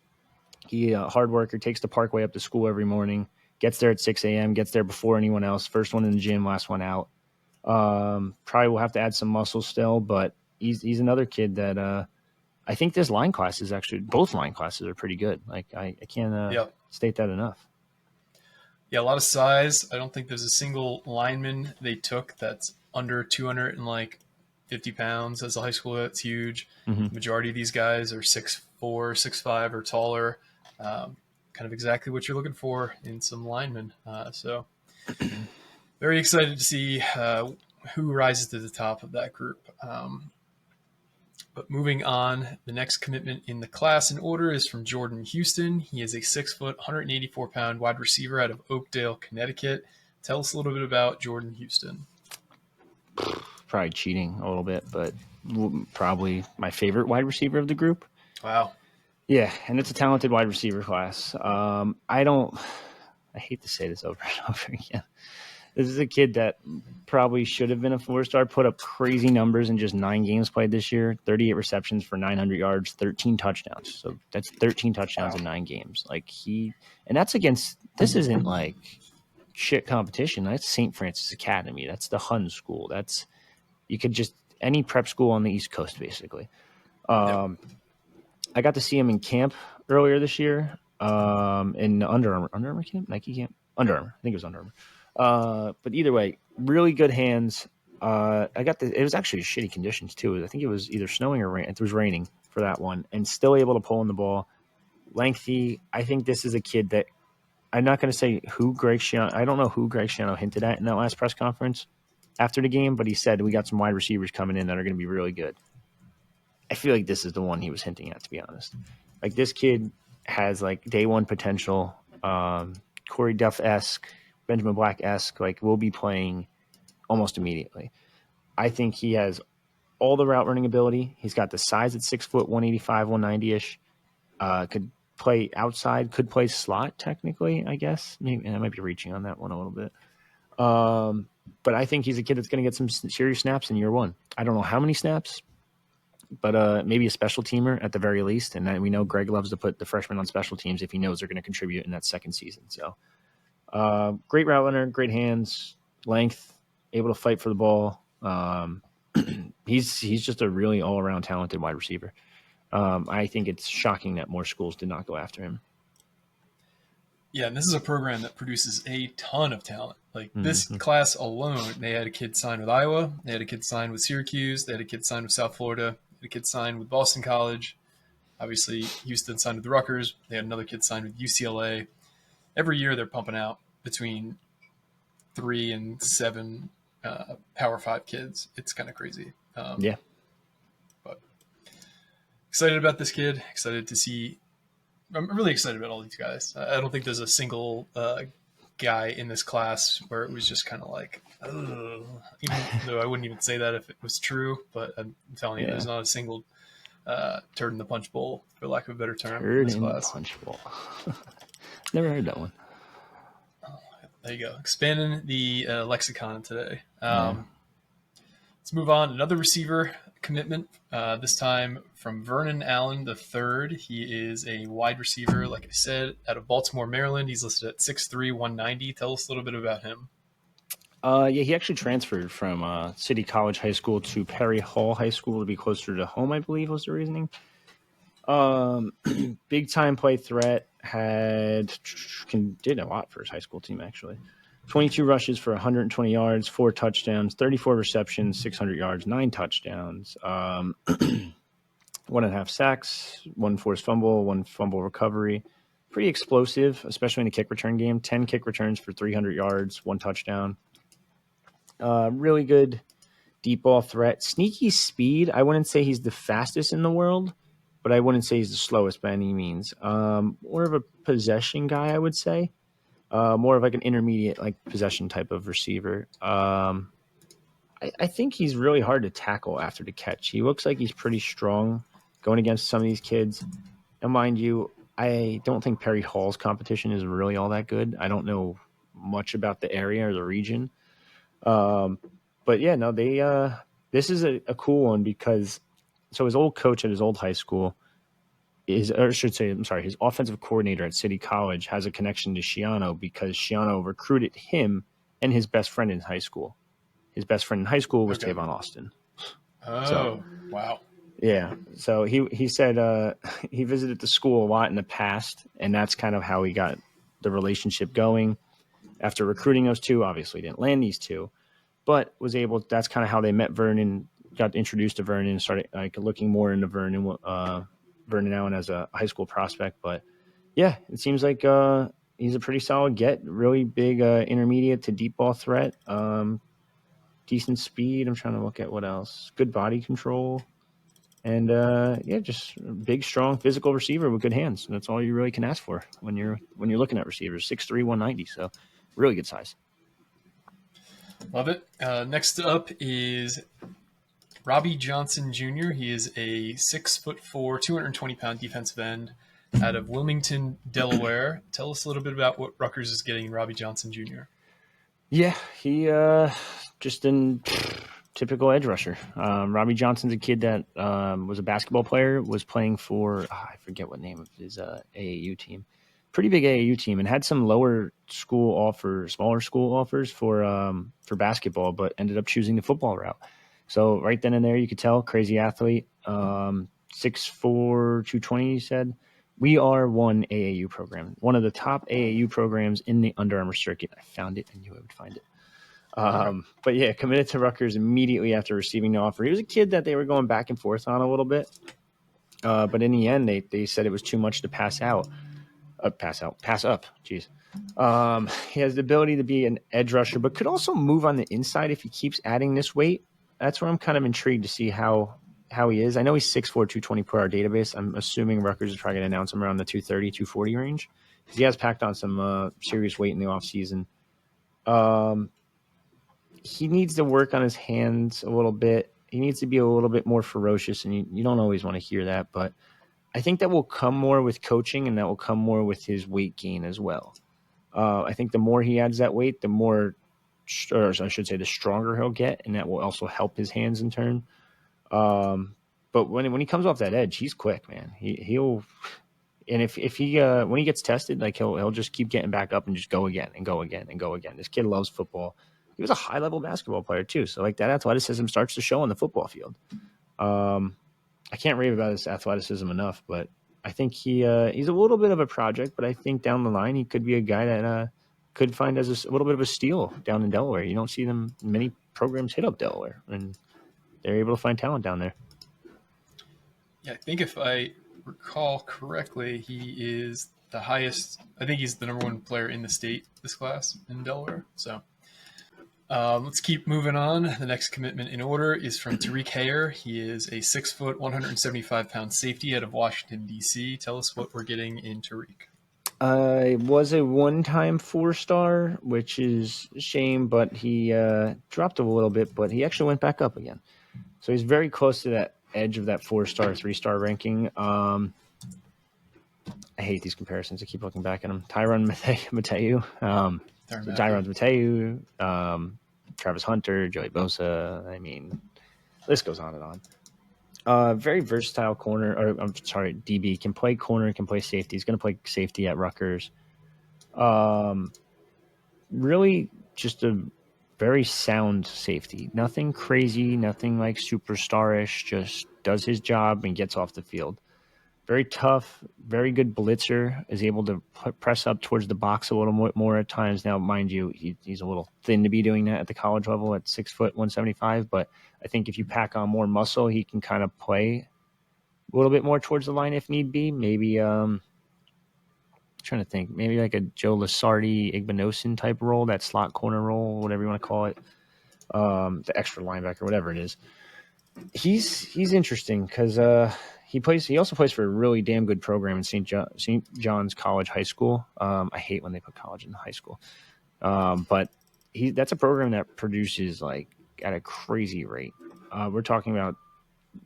He hard worker, takes the Parkway up to school every morning, gets there at 6 a.m., gets there before anyone else, first one in the gym, last one out. Probably will have to add some muscle still, but he's another kid that I think this line class is actually – both line classes are pretty good. Like, I can't state that enough. Yeah, a lot of size. I don't think there's a single lineman they took that's under 250 pounds as a high school. That's huge. Mm-hmm. The majority of these guys are 6'4", 6'5", or taller. Kind of exactly what you're looking for in some linemen. So very excited to see who rises to the top of that group. But moving on, the next commitment in the class in order is from Jourdin Houston. He is a 6 foot, 184-pound wide receiver out of Oakdale, Connecticut. Tell us a little bit about Jourdin Houston. Probably cheating a little bit, but probably my favorite wide receiver of the group. Wow. Yeah, and it's a talented wide receiver class. I hate to say this over and over again. This is a kid that probably should have been a 4-star, put up crazy numbers in just 9 games played this year, 38 receptions for 900 yards, 13 touchdowns. So that's 13 touchdowns in 9 games. And that's against, this isn't like shit competition. That's St. Francis Academy. That's the Hun school. That's, you could just, any prep school on the East Coast, basically. I got to see him in camp earlier this year in Under Armour camp, Nike camp, Under Armour. I think it was Under Armour. But either way, really good hands. It was actually shitty conditions too. I think it was either snowing or rain. It was raining for that one, and still able to pull in the ball. Lengthy. I think this is a kid that I'm not going to say who Greg Schiano. I don't know who Greg Schiano hinted at in that last press conference after the game, but he said we got some wide receivers coming in that are going to be really good. I feel like this is the one he was hinting at, to be honest. Like, this kid has like day one potential, Corey Duff-esque, Benjamin Black-esque, like, will be playing almost immediately. I think he has all the route running ability. He's got the size at 6 foot, 185, 190-ish. Could play outside, could play slot technically, I guess. Maybe I might be reaching on that one a little bit. But I think he's a kid that's going to get some serious snaps in year one. I don't know how many snaps, but maybe a special teamer at the very least. And we know Greg loves to put the freshmen on special teams if he knows they're going to contribute in that second season. So great route runner, great hands, length, able to fight for the ball. He's just a really all-around talented wide receiver. I think it's shocking that more schools did not go after him. Yeah, and this is a program that produces a ton of talent. Like, this class alone, they had a kid sign with Iowa, they had a kid sign with Syracuse, they had a kid sign with South Florida, they had a kid sign with Boston College. Obviously, Houston signed with Rutgers. They had another kid signed with UCLA. Every year, they're pumping out between 3 and 7 Power 5 kids. It's kind of crazy. Yeah. But excited about this kid. Excited to see. I'm really excited about all these guys. I don't think there's a single guy in this class where it was just kind of like, ugh. Even though I wouldn't even say that if it was true, but I'm telling you, there's not a single turd in the punch bowl, for lack of a better term. Turd in this in class. the punch bowl. Never heard that one. There you go. Expanding the lexicon today. Let's move on. Another receiver commitment, this time from Vernon Allen III. He is a wide receiver, like I said, out of Baltimore, Maryland. He's listed at 6'3", 190. Tell us a little bit about him. Yeah, he actually transferred from City College High School to Perry Hall High School to be closer to home, I believe was the reasoning. Big time play threat, did a lot for his high school team, actually. 22 rushes for 120 yards, 4 touchdowns, 34 receptions, 600 yards, 9 touchdowns, 1.5 sacks, 1 forced fumble, 1 fumble recovery. Pretty explosive, especially in the kick return game. 10 kick returns for 300 yards, 1 touchdown. Really good deep ball threat. Sneaky speed. I wouldn't say he's the fastest in the world, but I wouldn't say he's the slowest by any means. More of a possession guy, I would say. More of like an intermediate, like possession type of receiver. I think he's really hard to tackle after the catch. He looks like he's pretty strong going against some of these kids. And mind you, I don't think Perry Hall's competition is really all that good. I don't know much about the area or the region. But yeah, no, this is a cool one because so his old coach at his old high school his offensive coordinator at City College has a connection to Schiano because Schiano recruited him and his best friend in high school. His best friend in high school was Tavon Austin. Oh, wow. Yeah. So he said he visited the school a lot in the past, and that's kind of how he got the relationship going. After recruiting those two, obviously didn't land these two, but was able. That's kind of how they met Vernon, got introduced to Vernon, started like looking more into Vernon Allen as a high school prospect. But yeah, it seems like he's a pretty solid get, really big intermediate to deep ball threat, decent speed. I'm trying to look at what else. Good body control. And just big, strong, physical receiver with good hands. And that's all you really can ask for when you're looking at receivers. 6'3", 190. So really good size. Love it. Next up is Robbie Johnson Jr. He is a 6'4", 220-pound defensive end out of Wilmington, Delaware. Tell us a little bit about what Rutgers is getting in Robbie Johnson Jr. Yeah, he just in typical edge rusher. Robbie Johnson's a kid that was a basketball player, was playing for, I forget what name of his AAU team. Pretty big AAU team, and had some smaller school offers for basketball, but ended up choosing the football route. So right then and there, you could tell, crazy athlete, 6'4", 220, you said. We are one AAU program, one of the top AAU programs in the Under Armour circuit. I found it. I knew I would find it. But yeah, committed to Rutgers immediately after receiving the offer. He was a kid that they were going back and forth on a little bit. But in the end, they said it was too much to pass up. Jeez. He has the ability to be an edge rusher, but could also move on the inside if he keeps adding this weight. That's where I'm kind of intrigued to see how he is. I know he's 6'4", 220 per our database. I'm assuming Rutgers is probably going to announce him around the 230, 240 range. Because he has packed on some serious weight in the offseason. He needs to work on his hands a little bit. He needs to be a little bit more ferocious, and you don't always want to hear that, but I think that will come more with coaching, and that will come more with his weight gain as well. I think the more he adds that weight, the more, or I should say, the stronger he'll get, and that will also help his hands in turn. But when he comes off that edge, he's quick, man. He'll, and if he when he gets tested, like he'll just keep getting back up and just go again and go again and go again. This kid loves football. He was a high level basketball player too, so like that athleticism starts to show on the football field. I can't rave about his athleticism enough, but I think he's a little bit of a project. But I think down the line he could be a guy that could find as a little bit of a steal down in Delaware. You don't see them many programs hit up Delaware, and they're able to find talent down there. Yeah, I think if I recall correctly, he is the highest. I think he's the number one player in the state this class in Delaware. So let's keep moving on. The next commitment in order is from Tariq Hayer. He is a 6', 175-pound safety out of Washington, D.C. Tell us what we're getting in Tariq. Was a one-time 4-star, which is a shame, but he dropped a little bit, but he actually went back up again. So he's very close to that edge of that 4-star, 3-star ranking. I hate these comparisons. I keep looking back at them. Tyrann Mathieu. Tyrann Mathieu, Travis Hunter, Joey Bosa. I mean, list goes on and on. Very versatile DB. Can play corner, can play safety. He's going to play safety at Rutgers. Really just a very sound safety. Nothing crazy, nothing like superstarish. Just does his job and gets off the field. Very tough, very good blitzer, is able to press up towards the box a little more at times. Now, mind you, he's a little thin to be doing that at the college level at 6', 175. But I think if you pack on more muscle, he can kind of play a little bit more towards the line if need be. Maybe, trying to think, maybe like a Joe Lasardi, Igbinosin type role, that slot corner role, whatever you want to call it, the extra linebacker, whatever it is. He's interesting because he also plays for a really damn good program in St. John's College High School. I hate when they put college in high school, but that's a program that produces like at a crazy rate. We're talking about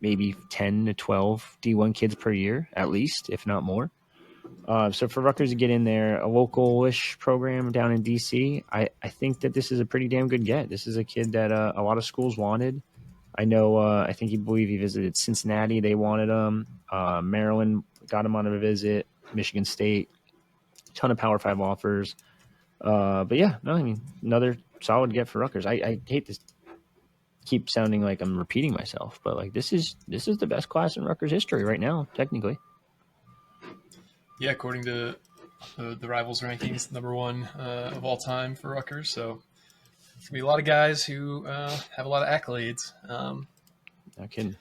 maybe 10 to 12 D1 kids per year, at least, if not more. So for Rutgers to get in there, a local-ish program down in D.C., I think that this is a pretty damn good get. This is a kid that a lot of schools wanted. I know, I think he visited Cincinnati. They wanted him. Maryland got him on a visit. Michigan State, ton of Power 5 offers. But yeah, no, I mean, another solid get for Rutgers. I hate to keep sounding like I'm repeating myself, but like this is the best class in Rutgers history right now, technically. Yeah, according to the Rivals rankings, number one of all time for Rutgers. So it's going to be a lot of guys who have a lot of accolades. No kidding.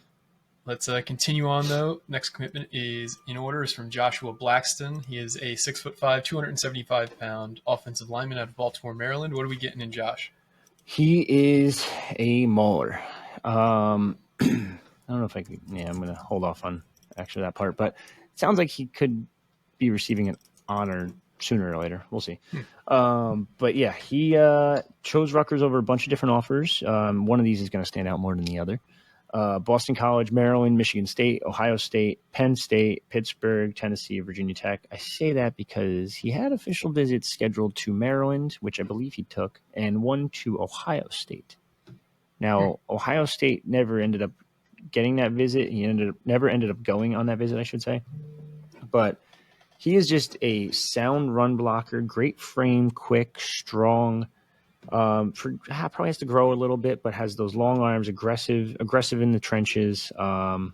Let's continue on, though. Next commitment is in order is from Joshua Blackston. He is a 6'5", 275-pound offensive lineman out of Baltimore, Maryland. What are we getting in Josh? He is a mauler. I don't know if I could. Yeah, I'm going to hold off on actually that part, but it sounds like he could be receiving an honor sooner or later. We'll see. But yeah, he chose Rutgers over a bunch of different offers. One of these is going to stand out more than the other. Boston College, Maryland, Michigan State, Ohio State, Penn State, Pittsburgh, Tennessee, Virginia Tech. I say that because he had official visits scheduled to Maryland, which I believe he took, and one to Ohio State. Now, Ohio State never ended up getting that visit. He never ended up going on that visit, I should say. But he is just a sound run blocker, great frame, quick, strong. Probably has to grow a little bit, but has those long arms, aggressive in the trenches. I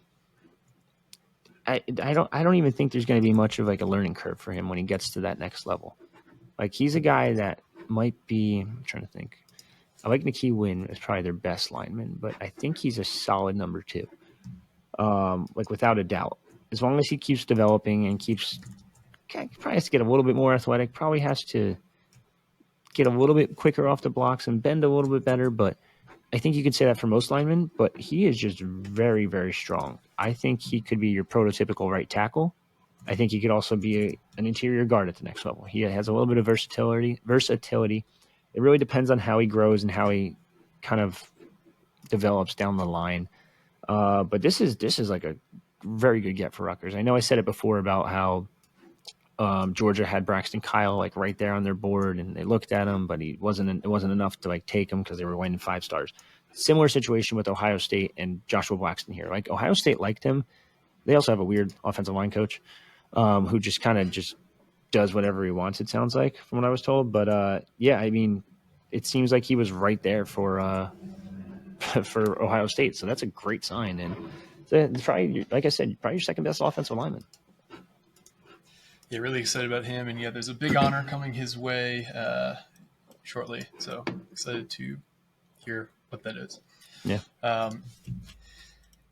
don't even think there's going to be much of like a learning curve for him when he gets to that next level. Like he's a guy that might be. I'm trying to think. I like N-Kye Wynn as probably their best lineman, but I think he's a solid number 2. Like without a doubt, as long as he keeps developing and probably has to get a little bit more athletic. Probably has to get a little bit quicker off the blocks and bend a little bit better, but I think you could say that for most linemen, but he is just very, very strong. I think he could be your prototypical right tackle. I think he could also be an interior guard at the next level. He has a little bit of versatility. It really depends on how he grows and how he kind of develops down the line. But this is like a very good get for Rutgers. I know I said it before about how Georgia had Braxton Kyle like right there on their board, and they looked at him, but it wasn't enough to like take him because they were winning 5 stars. Similar situation with Ohio State and Joshua Blackston here. Like Ohio State liked him. They also have a weird offensive line coach who just kind of just does whatever he wants. It sounds like from what I was told, but yeah, I mean, it seems like he was right there for for Ohio State, so that's a great sign. And it's probably, like I said, probably your second best offensive lineman. Yeah, really excited about him. And yeah, there's a big honor coming his way shortly. So excited to hear what that is. Yeah.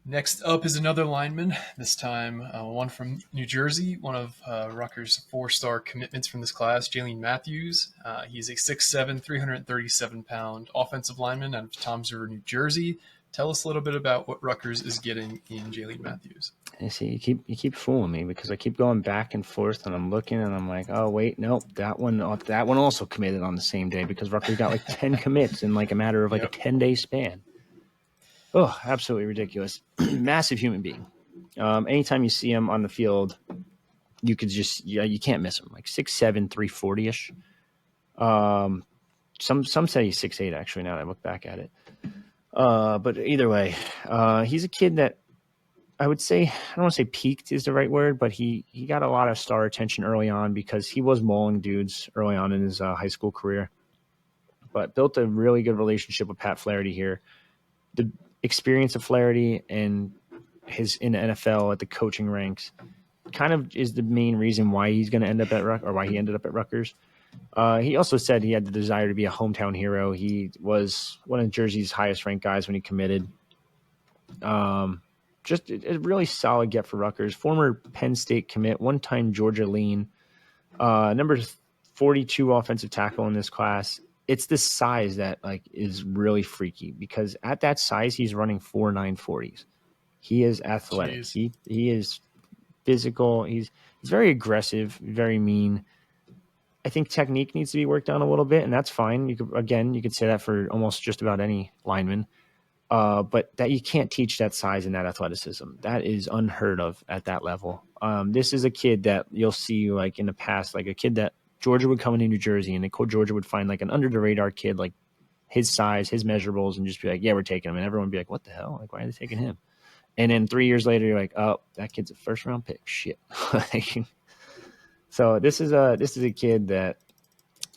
Next up is another lineman, this time one from New Jersey, one of Rutgers' 4-star commitments from this class, Jaelyne Matthews. He's a 6'7", 337-pound offensive lineman out of Toms River, New Jersey. Tell us a little bit about what Rutgers is getting in Jaelyne Matthews. You see, you keep fooling me because I keep going back and forth, and I'm looking, and I'm like, oh wait, nope, that one also committed on the same day because Rutgers got like 10 commits in like a matter of like a 10-day span. Oh, absolutely ridiculous! Massive human being. Anytime you see him on the field, you could just you can't miss him. Like 6'7", 340-ish. Some say he's 6'8", actually. Now that I look back at it. But either way, he's a kid that I would say, I don't want to say peaked is the right word, but he got a lot of star attention early on because he was mauling dudes early on in his high school career, but built a really good relationship with Pat Flaherty here. The experience of Flaherty and his in the NFL at the coaching ranks kind of is the main reason why he's going to end up why he ended up at Rutgers. He also said he had the desire to be a hometown hero. He was one of Jersey's highest ranked guys when he committed. Just a really solid get for Rutgers. Former Penn State commit, one-time Georgia lean. Number 42 offensive tackle in this class. It's the size that like is really freaky because at that size he's running 4.9 40s. He is athletic. Jeez. He is physical. He's very aggressive, very mean. I think technique needs to be worked on a little bit, and that's fine. You could say that for almost just about any lineman. But that you can't teach that size and that athleticism. That is unheard of at that level. This is a kid that you'll see like in the past, like a kid that Georgia would come into New Jersey and Georgia would find like an under the radar kid, like his size, his measurables, and just be like, yeah, we're taking him. And everyone would be like, what the hell? Like, why are they taking him? And then 3 years later, you're like, oh, that kid's a first round pick. Shit. So this is a kid that,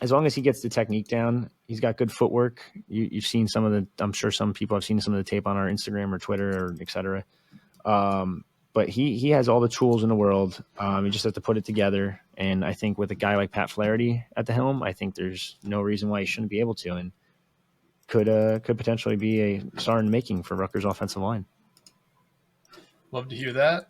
as long as he gets the technique down, he's got good footwork. You've seen some of the, I'm sure some people have seen some of the tape on our Instagram or Twitter or et cetera. But he has all the tools in the world. He just has to put it together. And I think with a guy like Pat Flaherty at the helm, I think there's no reason why he shouldn't be able to, and could potentially be a star in the making for Rutgers offensive line. Love to hear that.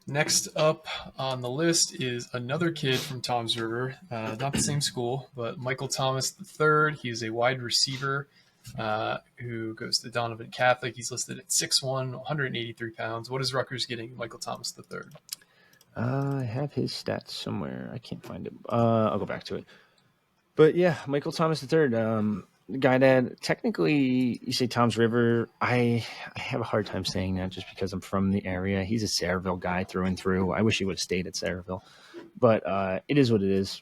Next up on the list is another kid from Toms River, not the same school, but Michael Thomas III. He is a wide receiver who goes to Donovan Catholic. He's listed at 6'1", 183 pounds. What is Rutgers getting Michael Thomas III? I have his stats somewhere. I can't find it. I'll go back to it. But yeah, Michael Thomas III, the guy that technically you say Toms River. I have a hard time saying that just because I'm from the area. He's a Sayreville guy through and through. I wish he would have stayed at Sayreville, but it is what it is.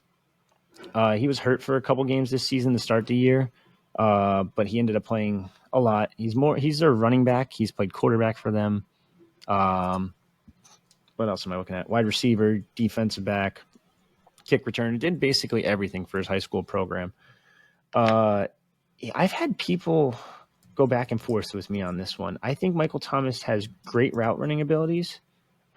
He was hurt for a couple games this season to start the year, but he ended up playing a lot. He's their running back. He's played quarterback for them. What else am I looking at? Wide receiver, defensive back, kick return. Did basically everything for his high school program. I've had people go back and forth with me on this one. I think Michael Thomas has great route running abilities.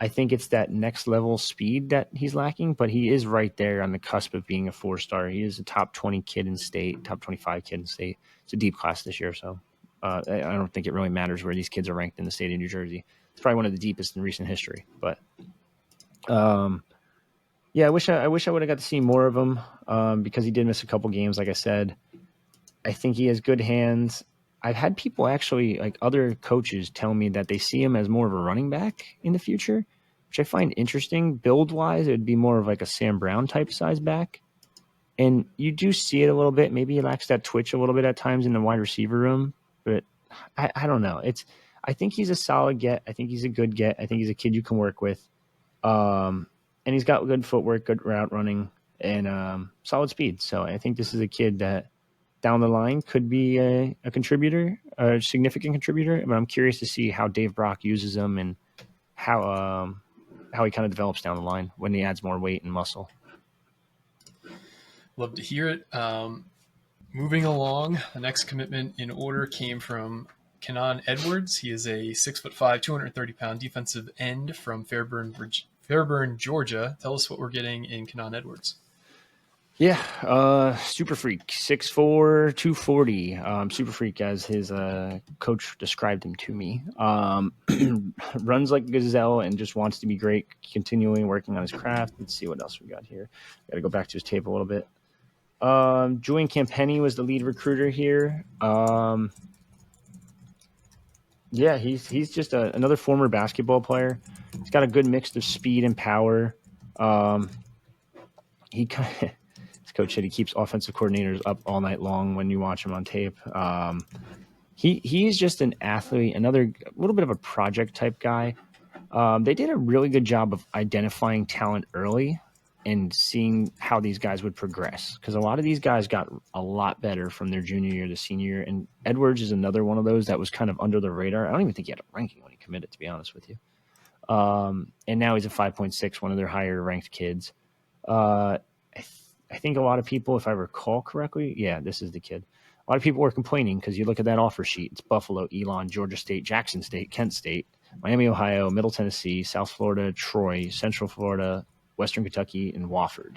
I think it's that next level speed that he's lacking, but he is right there on the cusp of being a 4-star. He is a top 20 kid in state, top 25 kid in state. It's a deep class this year, so I don't think it really matters where these kids are ranked in the state of New Jersey. It's probably one of the deepest in recent history, but yeah, I wish I would have got to see more of him because he did miss a couple games, like I said. I think he has good hands. I've had people actually, like other coaches, tell me that they see him as more of a running back in the future, which I find interesting. Build-wise, it would be more of like a Sam Brown type size back. And you do see it a little bit. Maybe he lacks that twitch a little bit at times in the wide receiver room, but I don't know. I think he's a solid get. I think he's a good get. I think he's a kid you can work with. And he's got good footwork, good route running, and solid speed. So I think this is a kid that down the line could be a contributor, a significant contributor. But I'm curious to see how Dave Brock uses him and how he kind of develops down the line when he adds more weight and muscle. Love to hear it. Moving along, the next commitment in order came from Canaan Edwards. He is a 6'5", 230-pound defensive end from Fairburn, Georgia. Tell us what we're getting in Canaan Edwards. Yeah, super freak, 6'4", 240. Super freak, as his coach described him to me. Runs like a gazelle and just wants to be great, continuing working on his craft. Let's see what else we got here. Got to go back to his tape a little bit. Julian Campenny was the lead recruiter here. Yeah, he's just another former basketball player. He's got a good mix of speed and power. He kind of, his coach said he keeps offensive coordinators up all night long when you watch him on tape. He's just an athlete, another little bit of a project type guy. They did a really good job of identifying talent early and seeing how these guys would progress, because a lot of these guys got a lot better from their junior year to senior year. And Edwards is another one of those that was kind of under the radar. I don't even think he had a ranking when he committed, to be honest with you. And now he's a 5.6, one of their higher ranked kids. I think a lot of people, if I recall correctly, yeah, this is the kid. A lot of people were complaining because you look at that offer sheet. It's Buffalo, Elon, Georgia State, Jackson State, Kent State, Miami, Ohio, Middle Tennessee, South Florida, Troy, Central Florida, Western Kentucky, and Wofford.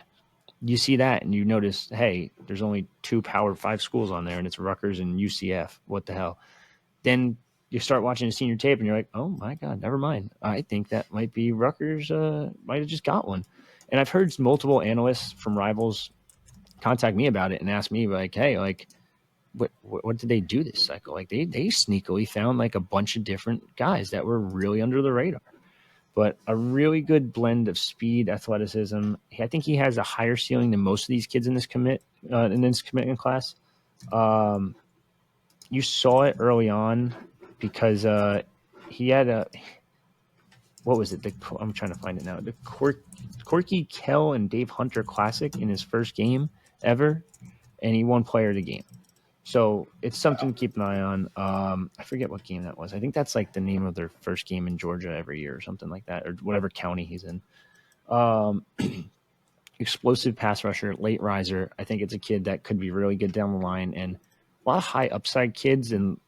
You see that and you notice, hey, there's only 2 Power 5 schools on there, and it's Rutgers and UCF. What the hell? Then you start watching the senior tape and you're like, oh my God, never mind. I think that might be Rutgers, might have just got one. And I've heard multiple analysts from Rivals contact me about it and ask me, like, hey, like, what did they do this cycle? Like, they sneakily found like a bunch of different guys that were really under the radar. But a really good blend of speed, athleticism. I think he has a higher ceiling than most of these kids in this commitment class. You saw it early on because he had what was it? I'm trying to find it now. The Corky Kell and Dave Hunter Classic in his first game ever, and he won Player of the Game. So it's something to keep an eye on. I forget what game that was. I think that's like the name of their first game in Georgia every year or something like that, or whatever county he's in. Explosive pass rusher, late riser. I think it's a kid that could be really good down the line, and a lot of high upside kids and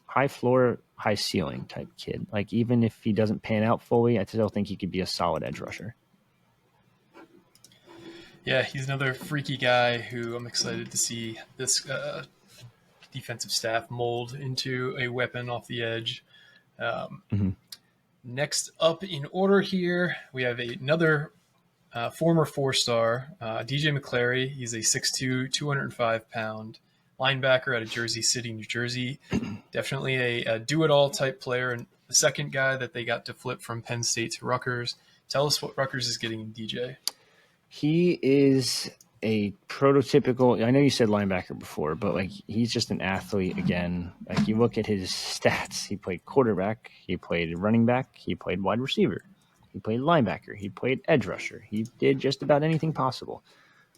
high floor, high ceiling type kid. Like even if he doesn't pan out fully, I still think he could be a solid edge rusher. Yeah, he's another freaky guy who I'm excited to see this defensive staff mold into a weapon off the edge. Next up in order here, we have another former four-star, DJ McClary. He's a 6'2", 205-pound linebacker out of Jersey City, New Jersey. Definitely a do-it-all type player, and the second guy that they got to flip from Penn State to Rutgers. Tell us what Rutgers is getting in DJ. He is a prototypical. I know you said linebacker before, but like he's just an athlete again. Like you look at his stats, he played quarterback, he played running back, he played wide receiver, he played linebacker, he played edge rusher. He did just about anything possible.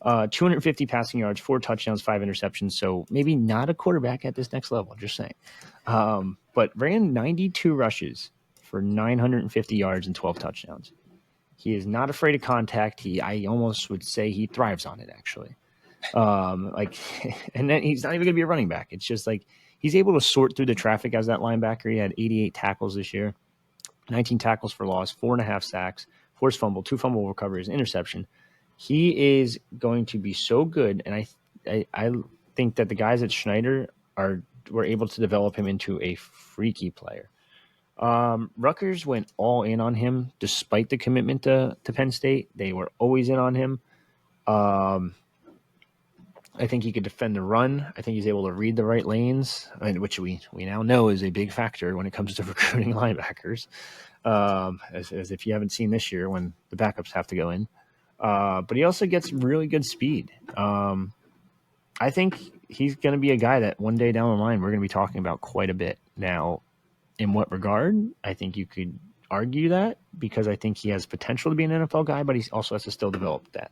250 passing yards, 4 touchdowns, 5 interceptions. So maybe not a quarterback at this next level. Just saying. But ran 92 rushes for 950 yards and 12 touchdowns. He is not afraid of contact. I almost would say he thrives on it, actually. And then he's not even going to be a running back. It's just like he's able to sort through the traffic as that linebacker. He had 88 tackles this year, 19 tackles for loss, 4.5 sacks, forced fumble, 2 fumble recoveries, interception. He is going to be so good, and I think that the guys at Schneider were able to develop him into a freaky player. Rutgers went all in on him despite the commitment to Penn State. They were always in on him. I think he could defend the run. I think he's able to read the right lanes, which we now know is a big factor when it comes to recruiting linebackers. As if you haven't seen this year when the backups have to go in. But he also gets really good speed. I think he's going to be a guy that one day down the line we're going to be talking about quite a bit. Now, in what regard? I think you could argue that because I think he has potential to be an NFL guy, but he also has to still develop that.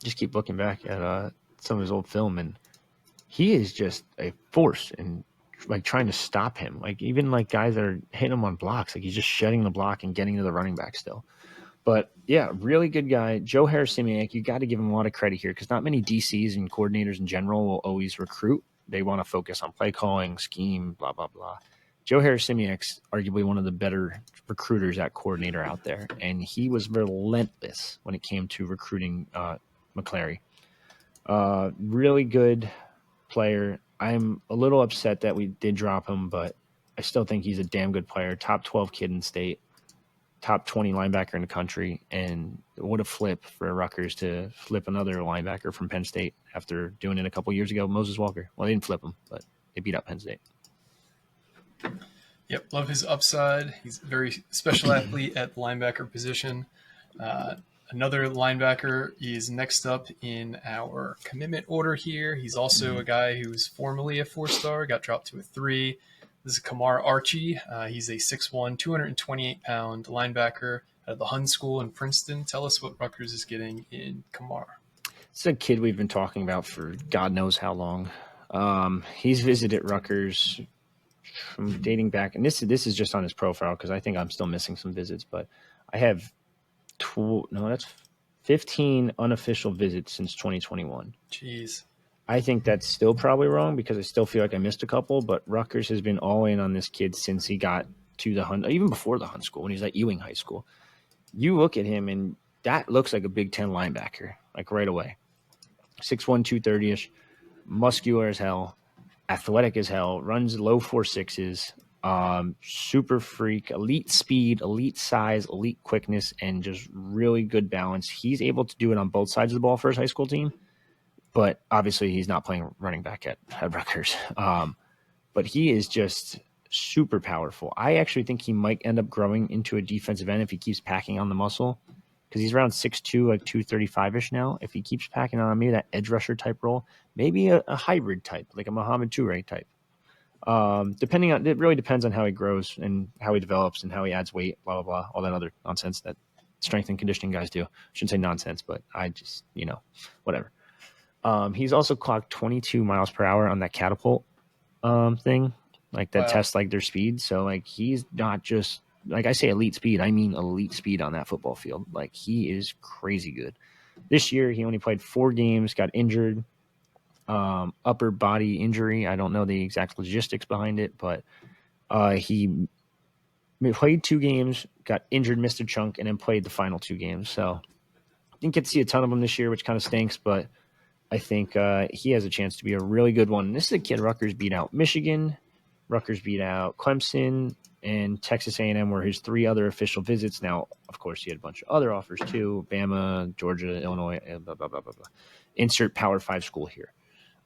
Just keep looking back at some of his old film, and he is just a force and like trying to stop him. Like even like guys that are hitting him on blocks, like he's just shedding the block and getting to the running back still. But yeah, really good guy. Joe Harris-Simiak, you got to give him a lot of credit here because not many DCs and coordinators in general will always recruit. They want to focus on play calling, scheme, blah, blah, blah. Joe Harris-Simiak's arguably one of the better recruiters at coordinator out there, and he was relentless when it came to recruiting McClary. Really good player. I'm a little upset that we did drop him, but I still think he's a damn good player. Top 12 kid in state, top 20 linebacker in the country, and what a flip for Rutgers to flip another linebacker from Penn State after doing it a couple years ago, Moses Walker. Well, they didn't flip him, but they beat up Penn State. Yep, love his upside. He's a very special athlete at the linebacker position. Another linebacker is next up in our commitment order here. He's also a guy who was formerly a 4-star, got dropped to a 3. This is Kamar Archie. He's a 6'1", 228-pound linebacker out of the Hun School in Princeton. Tell us what Rutgers is getting in Kamar. It's a kid we've been talking about for God knows how long. He's visited Rutgers from dating back, and this is just on his profile because I think I'm still missing some visits, but I have 15 unofficial visits since 2021. Jeez. I think that's still probably wrong because I still feel like I missed a couple, but Rutgers has been all in on this kid since he got to the Hun, even before the Hun School, when he was at Ewing High School. You look at him, and that looks like a Big Ten linebacker, like right away. 6'1", 230-ish, muscular as hell, athletic as hell, runs low 4.6s, super freak, elite speed, elite size, elite quickness, and just really good balance. He's able to do it on both sides of the ball for his high school team. But obviously he's not playing running back at Rutgers. But he is just super powerful. I actually think he might end up growing into a defensive end if he keeps packing on the muscle because he's around 6'2", like 235-ish now. If he keeps packing on maybe that edge rusher type role, maybe a hybrid type, like a Muhammad Toure type. It really depends on how he grows and how he develops and how he adds weight, blah, blah, blah, all that other nonsense that strength and conditioning guys do. I shouldn't say nonsense, but I just, whatever. He's also clocked 22 miles per hour on that catapult thing, like that test like their speed. So like he's not just, like I say elite speed, I mean elite speed on that football field. Like he is crazy good. This year he only played 4 games, got injured, upper body injury. I don't know the exact logistics behind it, but he played 2 games, got injured, missed a chunk, and then played the final 2 games. So didn't get to see a ton of them this year, which kind of stinks, but I think he has a chance to be a really good one. And this is a kid Rutgers beat out Michigan, Rutgers beat out Clemson, and Texas A&M were his 3 other official visits. Now, of course, he had a bunch of other offers too: Bama, Georgia, Illinois, blah, blah, blah, blah, blah. Insert Power 5 school here.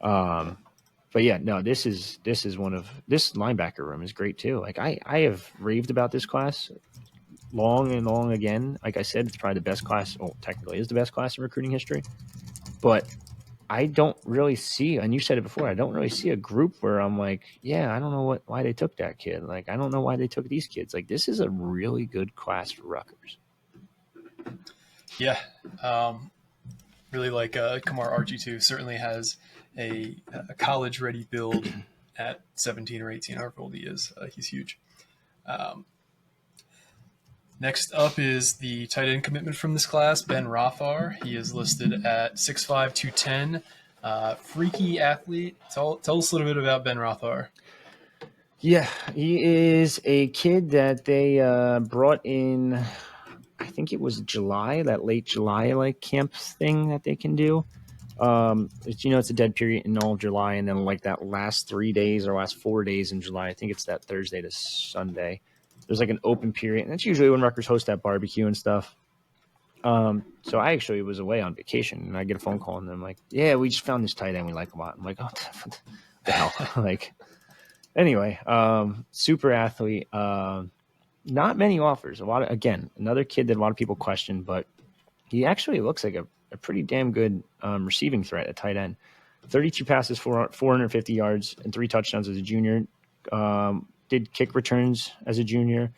But yeah, no, this linebacker room is great too. Like I have raved about this class long and long again. Like I said, it's probably the best class. Well, technically is the best class in recruiting history, but I don't really see, and you said it before, I don't really see a group where I'm like, yeah, I don't know why they took that kid. Like, I don't know why they took these kids. Like, this is a really good class for Rutgers. Yeah. Really like Kamar Archie, too. Certainly has a college-ready build at 17 or 18, however old he is. He's huge. Next up is the tight end commitment from this class, Ben Rothhaar. He is listed at 6'5", 210. Freaky athlete. Tell us a little bit about Ben Rothhaar. Yeah, he is a kid that they brought in, I think it was July, that late July like camp thing that they can do. It's a dead period in all of July, and then like that last 3 days or last 4 days in July, I think it's that Thursday to Sunday, there's like an open period, and that's usually when Rutgers host that barbecue and stuff. So I actually was away on vacation, and I get a phone call, and I'm like, yeah, we just found this tight end we like a lot. I'm like, oh, what the hell? Like, anyway, super athlete. Not many offers. Another kid that a lot of people question, but he actually looks like a pretty damn good receiving threat at tight end. 32 passes for 450 yards and 3 touchdowns as a junior. Did kick returns as a junior.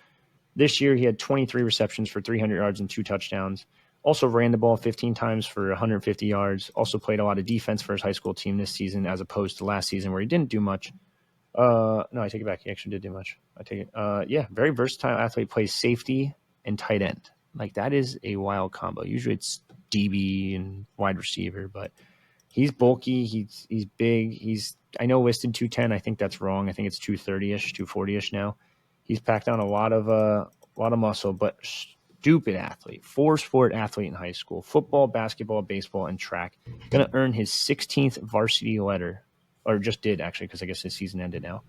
This year, he had 23 receptions for 300 yards and 2 touchdowns. Also ran the ball 15 times for 150 yards. Also played a lot of defense for his high school team this season as opposed to last season where he didn't do much. No, I take it back. He actually did do much. I take it. Yeah, very versatile athlete. Plays safety and tight end. Like, that is a wild combo. Usually it's DB and wide receiver, but he's bulky. He's big. I know listed 210. I think that's wrong. I think it's 230-ish, 240-ish now. He's packed on a lot of muscle, but stupid athlete. 4-sport athlete in high school. Football, basketball, baseball, and track. Going to earn his 16th varsity letter, or just did actually, because I guess his season ended now,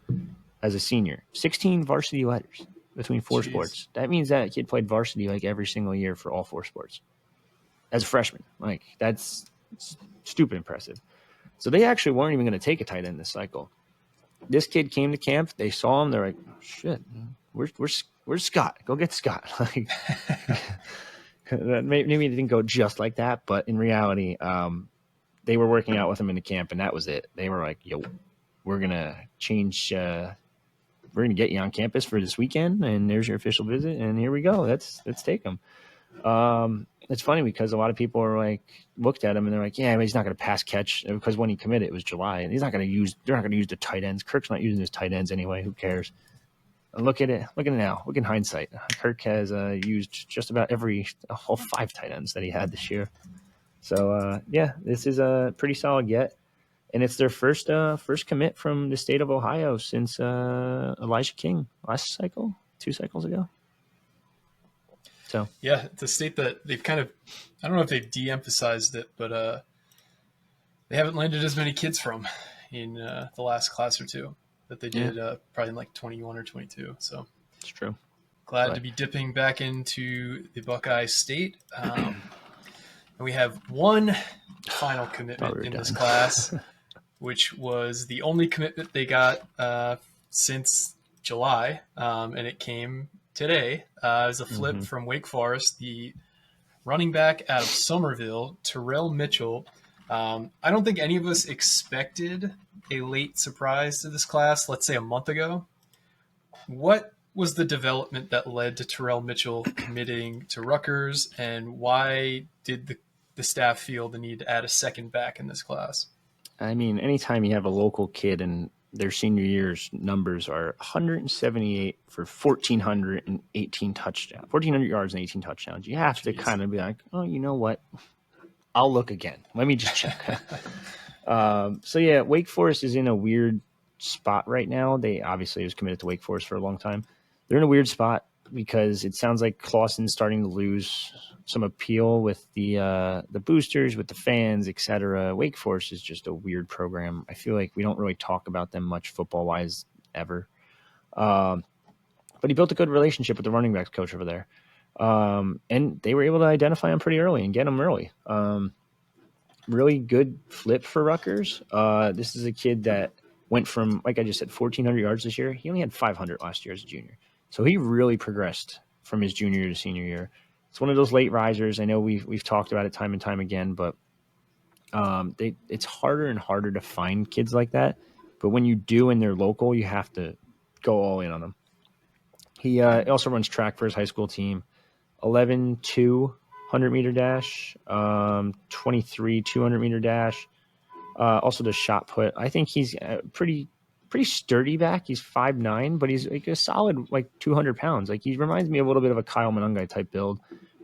as a senior. 16 varsity letters between 4 sports. That means that kid played varsity like every single year for all 4 sports as a freshman. Like, that's stupid impressive. So they actually weren't even going to take a tight end this cycle. This kid came to camp. They saw him. They're like, shit, where's Scott? Go get Scott. Like, maybe it didn't go just like that, but in reality, they were working out with him in the camp, and that was it. They were like, yo, we're going to change. We're going to get you on campus for this weekend, and there's your official visit, and here we go. Let's take him. It's funny because a lot of people are like, looked at him and they're like, yeah, but he's not going to pass catch, because when he committed, it was July, and they're not going to use the tight ends. Kirk's not using his tight ends anyway. Who cares? And look at it now. Look in hindsight. Kirk has used just about all 5 tight ends that he had this year. So yeah, this is a pretty solid get. And it's their first commit from the state of Ohio since Elijah King last cycle, 2 cycles ago. So yeah, it's a state that they've kind of, I don't know if they've de-emphasized it, but they haven't landed as many kids from in the last class or 2 that they did probably in like 21 or 22. So it's true. Glad to be dipping back into the Buckeye State. And we have one final commitment in this class, which was the only commitment they got since July, and it came today as a flip from Wake Forest. The running back out of Somerville, Terrell Mitchell, I don't think any of us expected a late surprise to this class, let's say a month ago. What was the development that led to Terrell Mitchell committing to Rutgers, and why did the staff feel the need to add a second back in this class? I mean, anytime you have a local kid and their senior year's numbers are 178 for 1,418 touchdowns, 1,400 yards and 18 touchdowns, you have to kind of be like, oh, you know what? I'll look again. Let me just check. So, yeah, Wake Forest is in a weird spot right now. They obviously was committed to Wake Forest for a long time. They're in a weird spot because it sounds like Clawson's starting to lose some appeal with the boosters, with the fans, etc. Wake Forest is just a weird program. I feel like we don't really talk about them much football-wise ever. But he built a good relationship with the running backs coach over there. And they were able to identify him pretty early and get him early. Really good flip for Rutgers. This is a kid that went from, like I just said, 1,400 yards this year. He only had 500 last year as a junior. So he really progressed from his junior year to senior year. It's one of those late risers. I know we've talked about it time and time again, but it's harder and harder to find kids like that. But when you do and they're local, you have to go all in on them. He also runs track for his high school team. 11-2 100-meter dash, 23 200-meter dash. Also does shot put. I think he's pretty sturdy back. He's 5'9", but he's like a solid 200 pounds. Like he reminds me a little bit of a Kyle Monungai type build.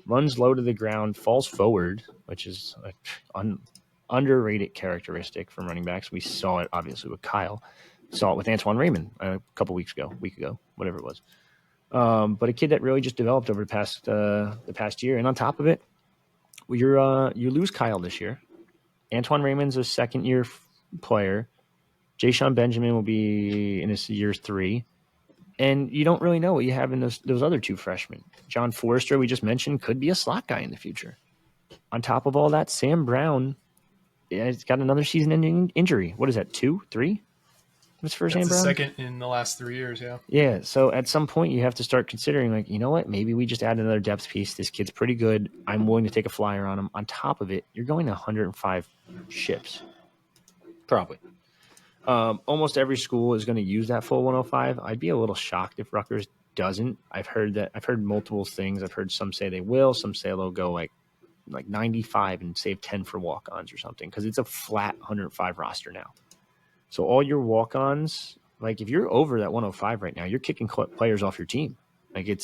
Runs low to the ground, falls forward, which is an underrated characteristic from running backs. We saw it obviously with Kyle. Saw it with Antoine Raymond a week ago, whatever it was. But a kid that really just developed over the past year. And on top of it, you lose Kyle this year. Antoine Raymond's a second-year player. Jayshon Benjamin will be in his year 3. And you don't really know what you have in those other two freshmen. John Forrester, we just mentioned, could be a slot guy in the future. On top of all that, Sam Brown has got another season-ending injury. What is that, 2, 3? What's for Sam Brown? Second in the last 3 years, yeah. Yeah, so at some point you have to start considering, you know what, maybe we just add another depth piece. This kid's pretty good. I'm willing to take a flyer on him. On top of it, you're going to 105 ships. Probably. Almost every school is going to use that full 105. I'd be a little shocked if Rutgers doesn't. I've heard multiple things. I've heard some say they will. Some say they'll go like 95 and save 10 for walk-ons or something because it's a flat 105 roster now. So all your walk-ons, if you're over that 105 right now, you're kicking players off your team. You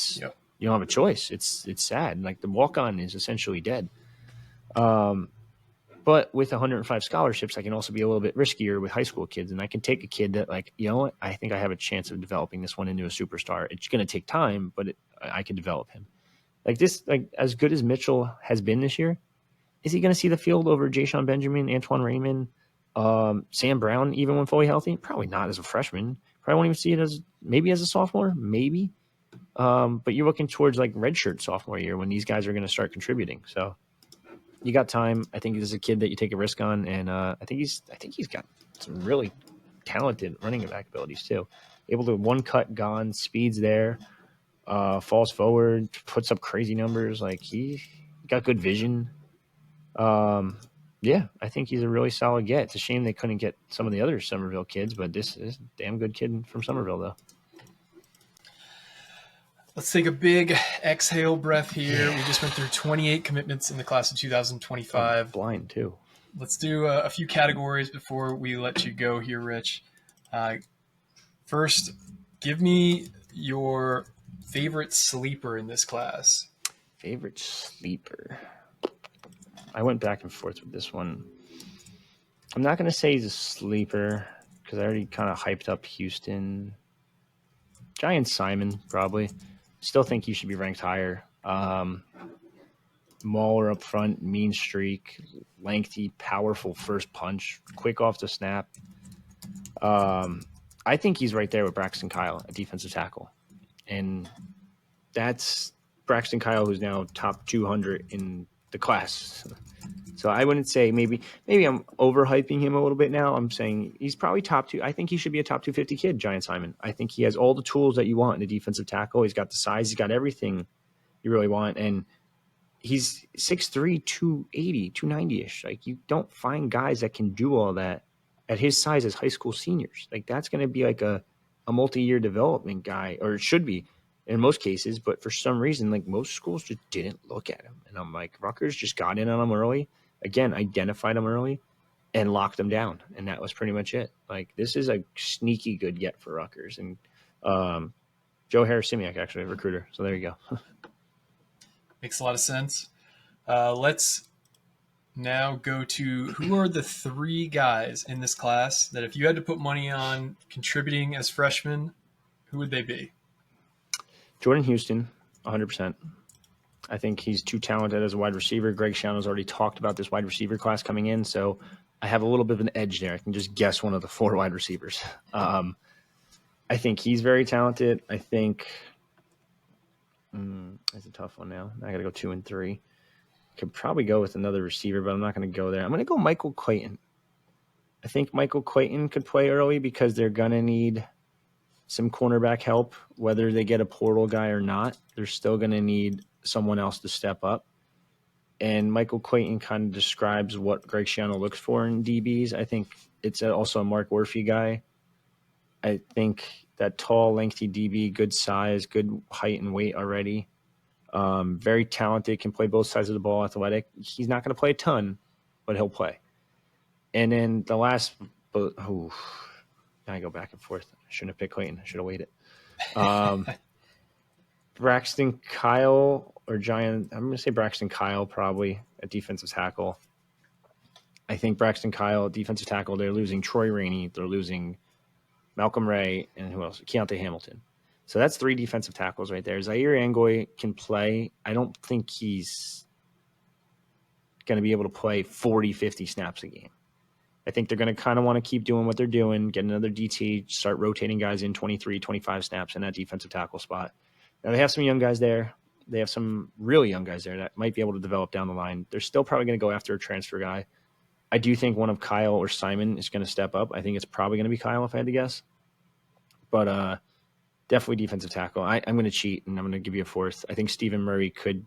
don't have a choice. It's sad. The walk-on is essentially dead. But with 105 scholarships, I can also be a little bit riskier with high school kids, and I can take a kid that, you know what, I think I have a chance of developing this one into a superstar. It's going to take time, but I can develop him. As good as Mitchell has been this year, is he going to see the field over Jayshon Benjamin, Antoine Raymond, Sam Brown, even when fully healthy? Probably not as a freshman. Probably won't even see it as a sophomore, maybe. But you're looking towards redshirt sophomore year when these guys are going to start contributing. So you got time. I think this is a kid that you take a risk on, and I think he's got some really talented running back abilities too. Able to one cut gone, speeds there, falls forward, puts up crazy numbers. He got good vision. Yeah, I think he's a really solid get. It's a shame they couldn't get some of the other Somerville kids, but this is a damn good kid from Somerville, though. Let's take a big exhale breath here. We just went through 28 commitments in the class of 2025. I'm blind, too. Let's do a few categories before we let you go here, Rich. First, give me your favorite sleeper in this class. Favorite sleeper? I went back and forth with this one. I'm not going to say he's a sleeper because I already kind of hyped up Houston. Jyon Simon, probably. Still think he should be ranked higher. Mauler up front, mean streak, lengthy, powerful first punch, quick off the snap. I think he's right there with Braxton Kyle, a defensive tackle. And that's Braxton Kyle, who's now top 200 in the class. So I wouldn't say maybe I'm overhyping him a little bit now. I'm saying he's probably top 2. I think he should be a top 250 kid, Jyon Simon. I think he has all the tools that you want in a defensive tackle. He's got the size. He's got everything you really want. And he's 6'3", 280, 290-ish. Like, you don't find guys that can do all that at his size as high school seniors. Like, that's going to be like a multi-year development guy, or it should be in most cases. But for some reason, like, most schools just didn't look at him. And I'm like, Rutgers just got in on him early. Again, identified him early and locked him down. And that was pretty much it. Like, this is a sneaky good get for Rutgers. And Joe Harris-Simiak, actually, a recruiter. So there you go. Makes a lot of sense. Let's now go to who are the 3 guys in this class that if you had to put money on contributing as freshmen, who would they be? Jourdin Houston, 100%. I think he's too talented as a wide receiver. Greg Schiano's already talked about this wide receiver class coming in, so I have a little bit of an edge there. I can just guess one of the 4 wide receivers. I think he's very talented. I think that's a tough one now. I got to go 2 and 3. Could probably go with another receiver, but I'm not going to go there. I'm going to go Michael Clayton. I think Michael Clayton could play early because they're going to need some cornerback help, whether they get a portal guy or not. They're still going to need someone else to step up. And Michael Clayton kind of describes what Greg Schiano looks for in DBs. I think it's also a Mark Worthy guy. I think that tall, lengthy DB, good size, good height and weight already. Very talented, can play both sides of the ball, athletic. He's not going to play a ton, but he'll play. And then the last, now I go back and forth. I shouldn't have picked Clayton. I should have waited. Braxton Kyle or Jyon. I'm going to say Braxton Kyle probably at defensive tackle. I think Braxton Kyle, defensive tackle, they're losing Troy Rainey. They're losing Malcolm Ray, and who else? Keontae Hamilton. So that's 3 defensive tackles right there. Zaire Angoy can play. I don't think he's going to be able to play 40, 50 snaps a game. I think they're going to kind of want to keep doing what they're doing, get another DT, start rotating guys in 23, 25 snaps in that defensive tackle spot. Now, they have some young guys there. They have some really young guys there that might be able to develop down the line. They're still probably going to go after a transfer guy. I do think one of Kyle or Simon is going to step up. I think it's probably going to be Kyle if I had to guess. But definitely defensive tackle. I'm going to cheat, and I'm going to give you a 4th. I think Stephen Murray could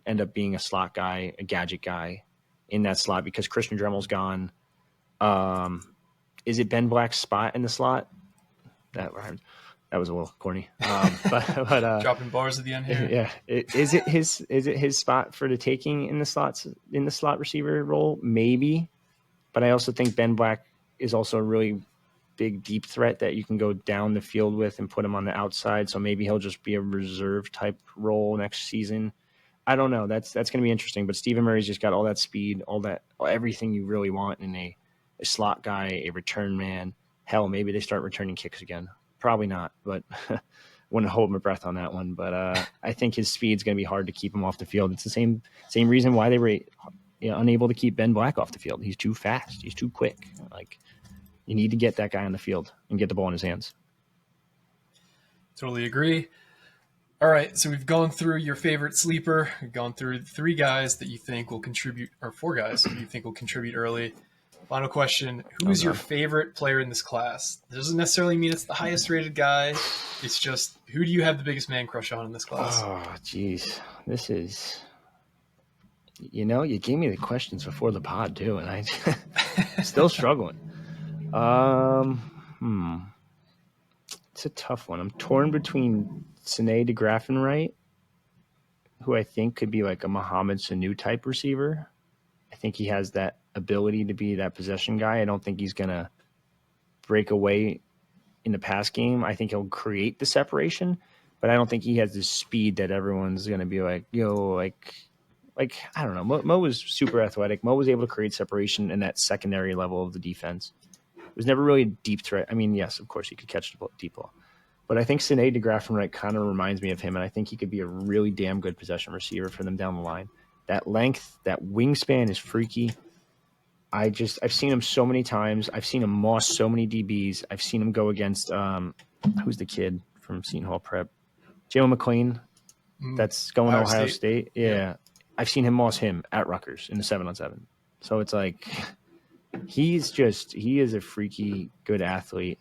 end up being a slot guy, a gadget guy in that slot because Christian Dremel's gone. Is it Ben Black's spot in the slot? That was a little corny. But dropping bars at the end here. Yeah. Is it his spot for the taking in the slot receiver role? Maybe. But I also think Ben Black is also a really big deep threat that you can go down the field with and put him on the outside. So maybe he'll just be a reserve type role next season. I don't know. That's going to be interesting. But Stephen Murray's just got all that speed, everything you really want in a slot guy, a return man. Hell, maybe they start returning kicks again. Probably not, but wouldn't hold my breath on that one. But I think his speed's going to be hard to keep him off the field. It's the same reason why they were unable to keep Ben Black off the field. He's too fast. He's too quick. Like, you need to get that guy on the field and get the ball in his hands. Totally agree. All right, so we've gone through your favorite sleeper. We've gone through 3 guys that you think will contribute, or 4 guys that you think will contribute early. Final question, who is your favorite player in this class? It doesn't necessarily mean it's the highest rated guy. It's just, who do you have the biggest man crush on in this class? Oh, geez. This is, you gave me the questions before the pod too, and I'm still struggling. It's a tough one. I'm torn between Sah'nye Degraffenreidt, who I think could be like a Mohamed Sanu type receiver. I think he has that ability to be that possession guy. I don't think he's going to break away in the pass game. I think he'll create the separation, but I don't think he has the speed that everyone's going to be like, I don't know. Mo was super athletic. Mo was able to create separation in that secondary level of the defense. It was never really a deep threat. I mean, yes, of course, he could catch the deep ball. But I think Sah'nye Degraffenreidt kind of reminds me of him, and I think he could be a really damn good possession receiver for them down the line. That length, that wingspan is freaky. I've seen him so many times. I've seen him moss so many DBs. I've seen him go against who's the kid from Seton Hall Prep? Jalen McLean. That's going to Ohio State. Yeah. I've seen him moss him at Rutgers in the 7-on-7. So it's like he is a freaky good athlete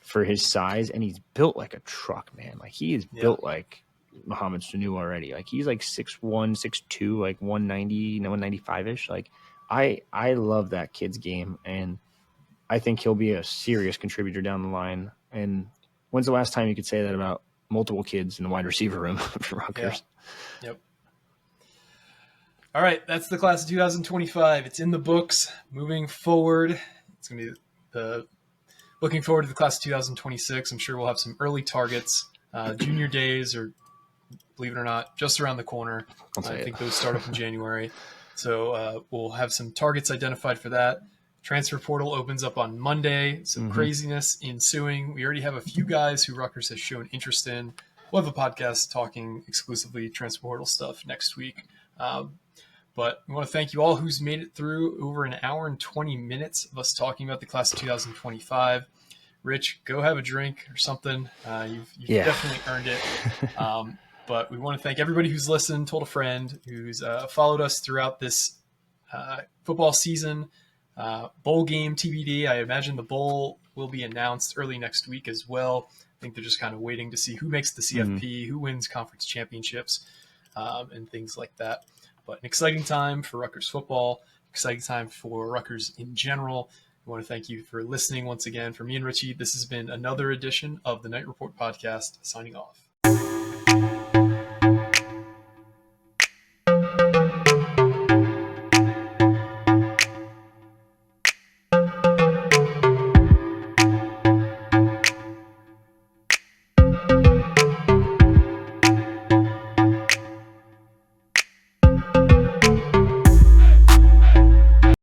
for his size, and he's built like a truck, man. Like he is built like Mohamed Sanu already. Like he's like 6'1", 6'2", like 190, 195-ish. Like I love that kid's game, and I think he'll be a serious contributor down the line. And when's the last time you could say that about multiple kids in the wide receiver room for Rutgers? Yeah. Yep. All right, that's the class of 2025. It's in the books. Moving forward, it's going to be looking forward to the class of 2026. I'm sure we'll have some early targets. Junior days are, believe it or not, just around the corner. I think those start up in January. So we'll have some targets identified for that. Transfer portal opens up on Monday. Some craziness ensuing. We already have a few guys who Rutgers has shown interest in. We'll have a podcast talking exclusively transfer portal stuff next week. But we want to thank you all who's made it through over an hour and 20 minutes of us talking about the class of 2025. Rich, go have a drink or something. You've definitely earned it. But we want to thank everybody who's listened, told a friend, who's followed us throughout this football season. Bowl game TBD. I imagine the bowl will be announced early next week as well. I think they're just kind of waiting to see who makes the CFP, who wins conference championships, and things like that. But an exciting time for Rutgers football, exciting time for Rutgers in general. I want to thank you for listening once again. For me and Richie, this has been another edition of the Night Report podcast, signing off.